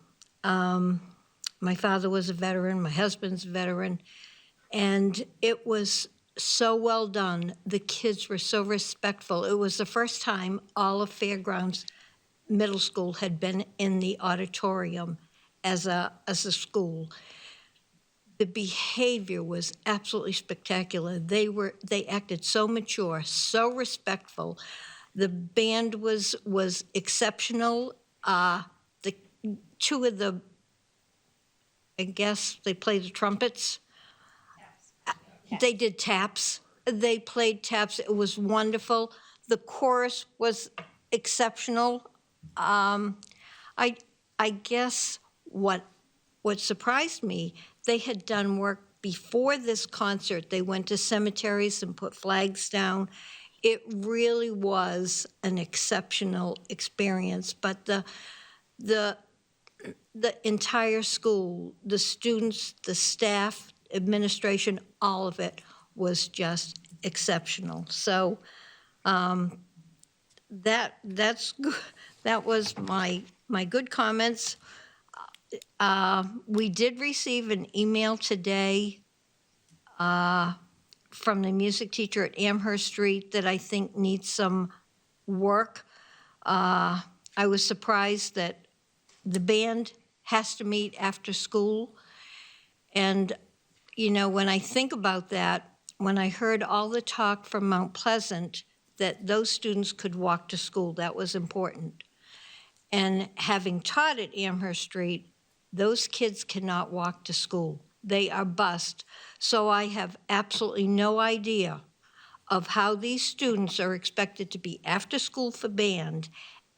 My father was a veteran, my husband's a veteran, and it was so well done. The kids were so respectful. It was the first time all of Fairgrounds Middle School had been in the auditorium as a school. The behavior was absolutely spectacular. They acted so mature, so respectful. The band was exceptional. The two of the, I guess they played the trumpets. They did taps. They played taps. It was wonderful. The chorus was exceptional. I guess what surprised me, they had done work before this concert. They went to cemeteries and put flags down. It really was an exceptional experience. But the entire school, the students, the staff, administration, all of it was just exceptional. So that was my good comments. We did receive an email today from the music teacher at Amherst Street that I think needs some work. I was surprised that the band has to meet after school. And, when I think about that, when I heard all the talk from Mount Pleasant that those students could walk to school, that was important. And having taught at Amherst Street, those kids cannot walk to school. They are bused. So I have absolutely no idea of how these students are expected to be after school for band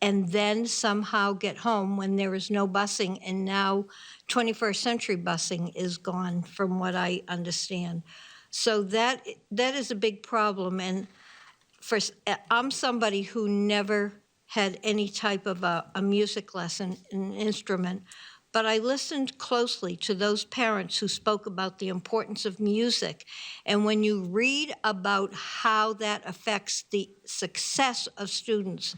and then somehow get home when there is no busing. And now 21st century busing is gone from what I understand. So that is a big problem. And I'm somebody who never had any type of a music lesson, an instrument, but I listened closely to those parents who spoke about the importance of music. And when you read about how that affects the success of students,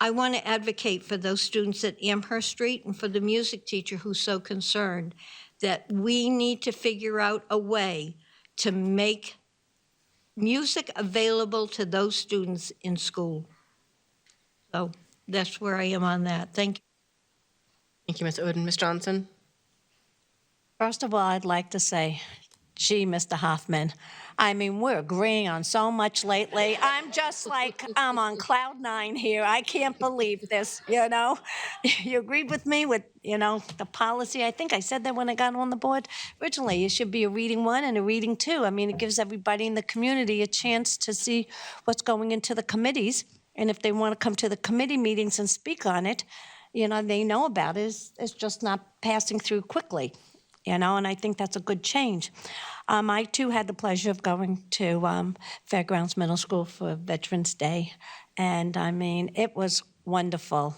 I want to advocate for those students at Amherst Street and for the music teacher who's so concerned that we need to figure out a way to make music available to those students in school. So that's where I am on that. Thank you. Thank you, Ms. Oden. Ms. Johnson? First of all, I'd like to say, gee, Mr. Hoffman, I mean, we're agreeing on so much lately. I'm just like, I'm on cloud nine here. I can't believe this, you know? You agreed with me with, you know, the policy. I think I said that when I got on the board. Originally, it should be a reading 1 and a reading 2. I mean, it gives everybody in the community a chance to see what's going into the committees. And if they want to come to the committee meetings and speak on it, you know, they know about it. It's just not passing through quickly, you know, and I think that's a good change. I, too, had the pleasure of going to Fairgrounds Middle School for Veterans Day, and, I mean, it was wonderful.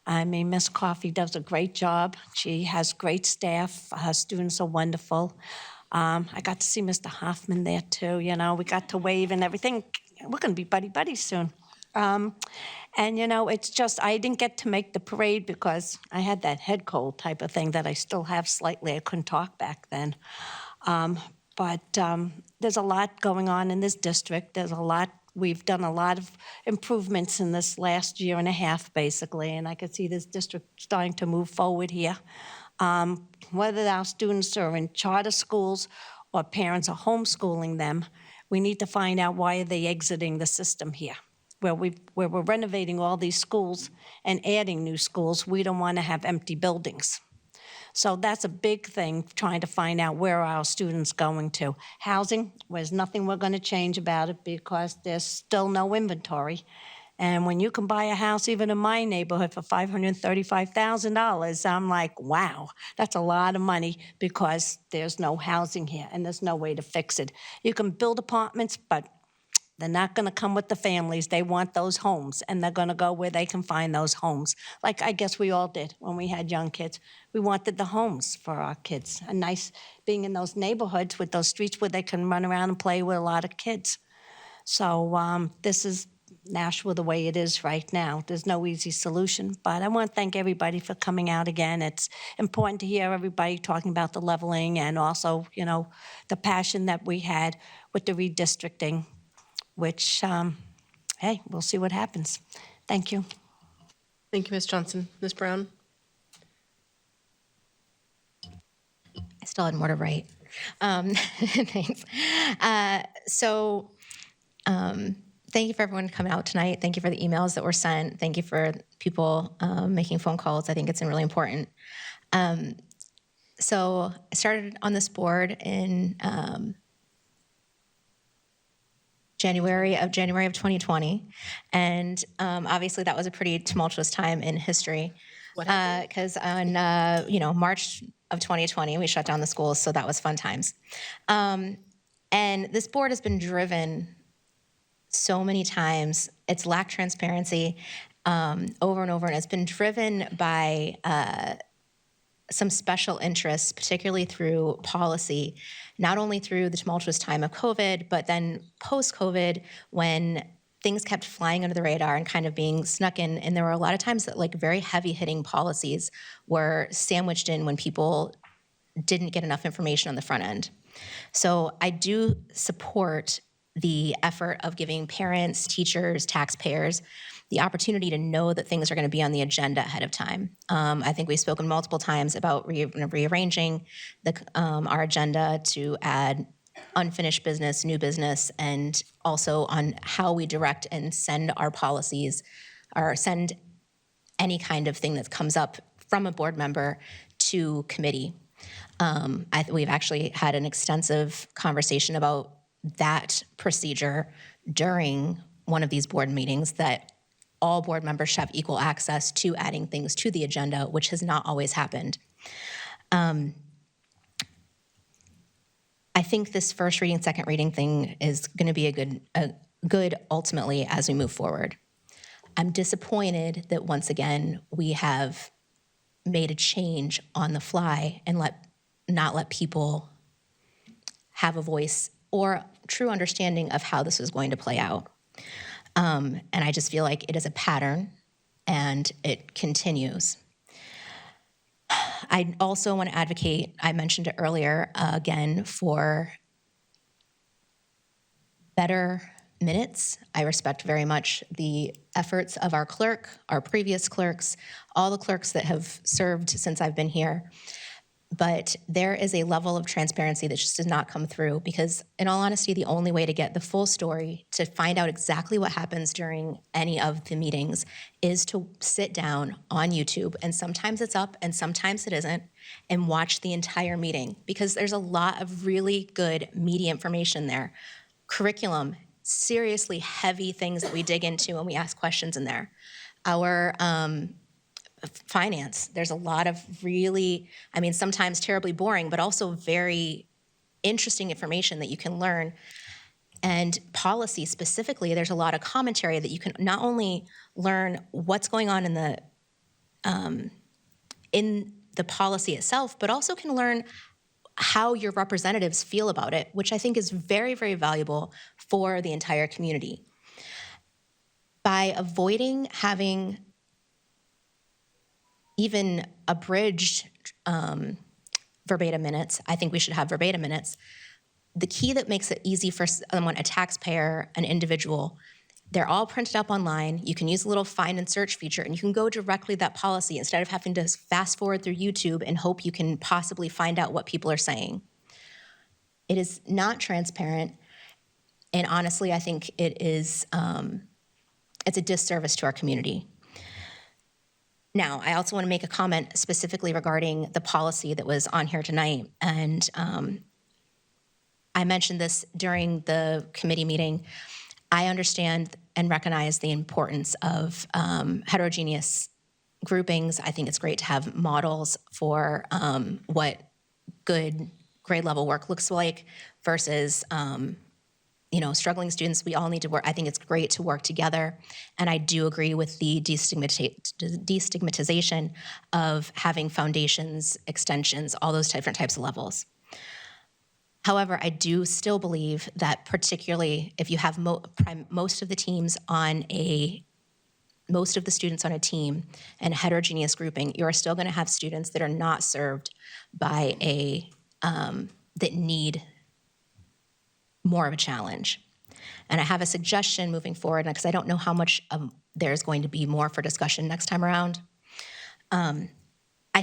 I mean, Miss Coffey does a great job. She has great staff. Her students are wonderful. I got to see Mr. Hoffman there, too, you know. We got to wave and everything. We're going to be buddy-buddies soon. And, you know, it's just, I didn't get to make the parade because I had that head cold type of thing that I still have slightly. I couldn't talk back then. But there's a lot going on in this district. There's a lot, we've done a lot of improvements in this last year and a half, basically, and I could see this district starting to move forward here. Whether our students are in charter schools or parents are homeschooling them, we need to find out why are they exiting the system here. Where we're renovating all these schools and adding new schools, we don't want to have empty buildings. So that's a big thing, trying to find out where are our students going to. Housing, there's nothing we're going to change about it because there's still no inventory. And when you can buy a house, even in my neighborhood, for $535,000, I'm like, wow, that's a lot of money because there's no housing here and there's no way to fix it. You can build apartments, but they're not going to come with the families. They want those homes, and they're going to go where they can find those homes. Like I guess we all did when we had young kids. We wanted the homes for our kids. A nice being in those neighborhoods with those streets where they can run around and play with a lot of kids. So this is Nashua the way it is right now. There's no easy solution, but I want to thank everybody for coming out again. It's important to hear everybody talking about the leveling and also, you know, the passion that we had with the redistricting, which, hey, we'll see what happens. Thank you. Thank you, Ms. Johnson. Ms. Brown? I still had more to write. Thanks. Thank you for everyone coming out tonight. Thank you for the emails that were sent. Thank you for people making phone calls. I think it's really important. So I started on this board in January of 2020, and obviously that was a pretty tumultuous time in history. Because on March of 2020 we shut down the schools, so that was fun times. And this board has been driven so many times. It's lacked transparency over and over, and it's been driven by some special interests, particularly through policy, not only through the tumultuous time of COVID, but then post-COVID when things kept flying under the radar and kind of being snuck in. And there were a lot of times that like very heavy-hitting policies were sandwiched in when people didn't get enough information on the front end. So I do support the effort of giving parents, teachers, taxpayers the opportunity to know that things are going to be on the agenda ahead of time. I think we've spoken multiple times about rearranging our agenda to add unfinished business, new business, and also on how we direct and send our policies or send any kind of thing that comes up from a board member to committee. We've actually had an extensive conversation about that procedure during one of these board meetings, that all board members should have equal access to adding things to the agenda, which has not always happened. I think this first reading, second reading thing is going to be a good ultimately as we move forward. I'm disappointed that once again we have made a change on the fly and not let people have a voice or true understanding of how this is going to play out. And I just feel like it is a pattern and it continues. I also want to advocate, I mentioned it earlier, again, for better minutes. I respect very much the efforts of our clerk, our previous clerks, all the clerks that have served since I've been here. But there is a level of transparency that just does not come through, because in all honesty, the only way to get the full story, to find out exactly what happens during any of the meetings, is to sit down on YouTube, and sometimes it's up and sometimes it isn't, and watch the entire meeting, because there's a lot of really good meaty information there. Curriculum, seriously heavy things that we dig into and we ask questions in there. Our finance, there's a lot of really, sometimes terribly boring, but also very interesting information that you can learn. And policy specifically, there's a lot of commentary that you can not only learn what's going on in the policy itself, but also can learn how your representatives feel about it, which I think is very, very valuable for the entire community. By avoiding having even abridged verbatim minutes, I think we should have verbatim minutes. The key that makes it easy for someone, a taxpayer, an individual, they're all printed up online. You can use a little find and search feature, and you can go directly to that policy instead of having to fast forward through YouTube and hope you can possibly find out what people are saying. It is not transparent, and honestly, I think it is, it's a disservice to our community. Now, I also want to make a comment specifically regarding the policy that was on here tonight, and I mentioned this during the committee meeting. I understand and recognize the importance of heterogeneous groupings. I think it's great to have models for what good grade level work looks like versus struggling students. We all need to work. I think it's great to work together. And I do agree with the destigmatization of having foundations, extensions, all those different types of levels. However, I do still believe that particularly if you have most of the students on a team and a heterogeneous grouping, you are still going to have students that are not served by that need more of a challenge. And I have a suggestion moving forward, because I don't know how much there's going to be more for discussion next time around. I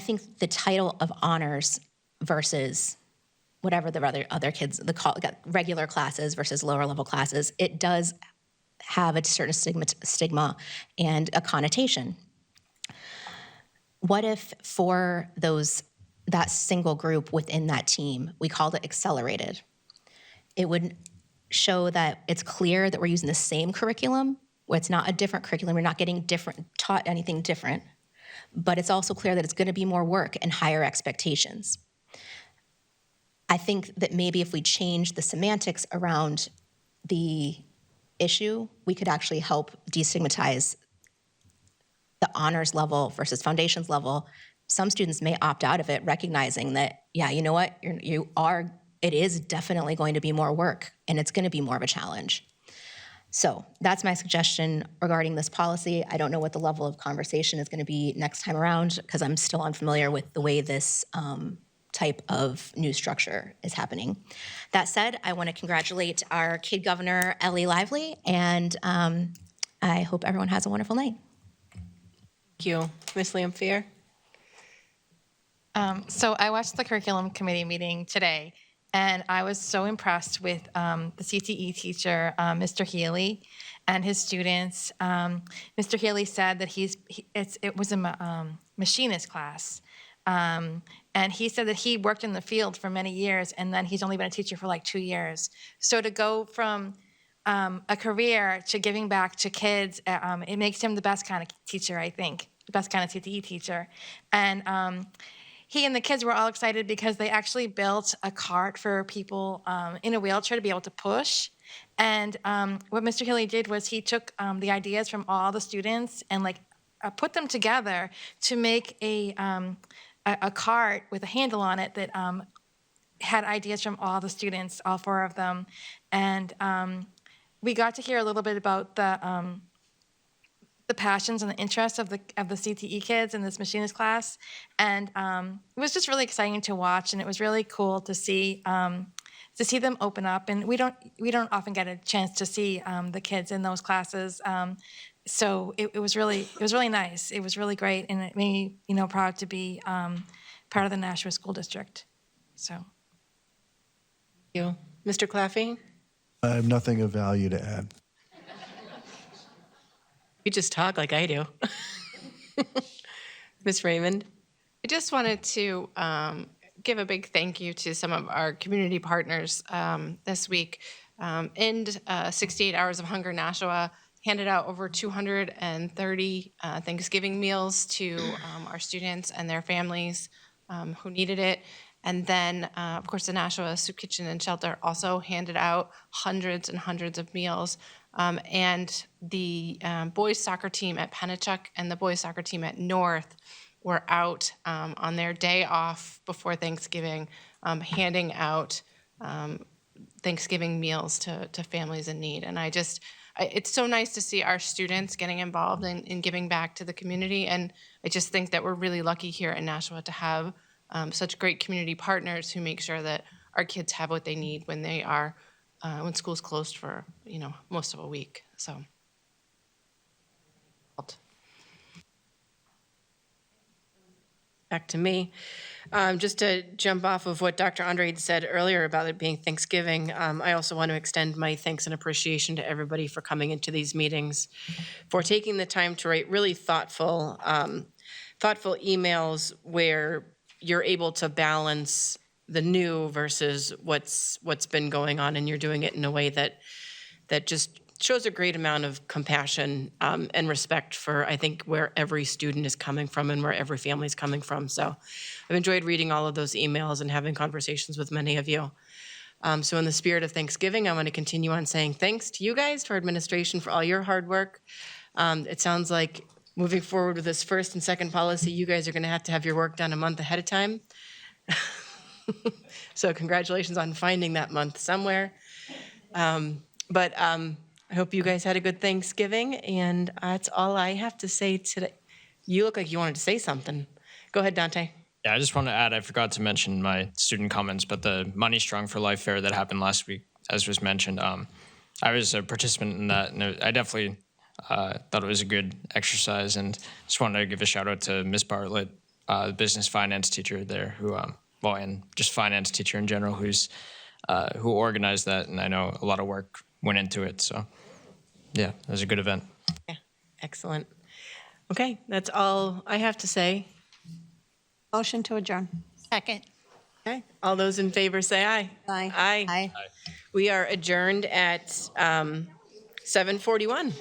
think the title of honors versus whatever the other kids, regular classes versus lower level classes, it does have a certain stigma and a connotation. What if for that single group within that team, we called it accelerated? It would show that it's clear that we're using the same curriculum, where it's not a different curriculum, we're not getting taught anything different, but it's also clear that it's going to be more work and higher expectations. I think that maybe if we change the semantics around the issue, we could actually help destigmatize the honors level versus foundations level. Some students may opt out of it, recognizing that, yeah, you know what, it is definitely going to be more work, and it's going to be more of a challenge. So that's my suggestion regarding this policy. I don't know what the level of conversation is going to be next time around, because I'm still unfamiliar with the way this type of new structure is happening. That said, I want to congratulate our kid governor, Ellie Lively, and I hope everyone has a wonderful night. Thank you. Ms. Lamphere? So I watched the curriculum committee meeting today, And I was so impressed with the CTE teacher, Mr. Healy, and his students. Mr. Healy said that it was a machinist class. And he said that he worked in the field for many years, and then he's only been a teacher for like 2 years. So to go from a career to giving back to kids, it makes him the best kind of teacher, I think, the best kind of CTE teacher. And he and the kids were all excited because they actually built a cart for people in a wheelchair to be able to push. And what Mr. Healy did was he took the ideas from all the students and put them together to make a cart with a handle on it that had ideas from all the students, all 4 of them. And we got to hear a little bit about the passions and the interests of the CTE kids in this machinist class. And it was just really exciting to watch, and it was really cool to see them open up. And we don't often get a chance to see the kids in those classes. So it was really nice. It was really great, and it made me proud to be part of the Nashua School District. So, Thank you, Mr. Claffey. I have nothing of value to add. You just talk like I do. Ms. Raymond. I just wanted to give a big thank you to some of our community partners this week. End 68 Hours of Hunger Nashua handed out over 230 Thanksgiving meals to our students and their families who needed it. And then, of course, the Nashua Soup Kitchen and Shelter also handed out hundreds and hundreds of meals. And the boys soccer team at Pennachuck and the boys soccer team at North were out on their day off before Thanksgiving, handing out Thanksgiving meals to families in need. And it's so nice to see our students getting involved in giving back to the community. And I just think that we're really lucky here in Nashua to have such great community partners who make sure that our kids have what they need when they are when school's closed for most of a week. So back to me. Just to jump off of what Dr. Andre had said earlier about it being Thanksgiving, I also want to extend my thanks and appreciation to everybody for coming into these meetings, for taking the time to write really thoughtful emails where you're able to balance the new versus what's been going on, and you're doing it in a way that just shows a great amount of compassion and respect for, I think, where every student is coming from and where every family is coming from. So I've enjoyed reading all of those emails and having conversations with many of you. So in the spirit of Thanksgiving, I want to continue on saying thanks to you guys, to our administration, for all your hard work. It sounds like moving forward with this first and second policy, you guys are going to have your work done a month ahead of time. So congratulations on finding that month somewhere. But I hope you guys had a good Thanksgiving, and that's all I have to say today. You look like you wanted to say something. Go ahead, Dante. Yeah, I just want to add, I forgot to mention my student comments, but the Money Strong for Life fair that happened last week, as was mentioned, I was a participant in that, and I definitely thought it was a good exercise, and just wanted to give a shout out to Ms. Bartlett, the business finance teacher there, who, and just finance teacher in general, who organized that, and I know a lot of work went into it, so yeah, it was a good event. Yeah, excellent. Okay, that's all I have to say. Motion to adjourn. Second. Okay, all those in favor say aye. Aye. Aye. Aye. We are adjourned at 7:41.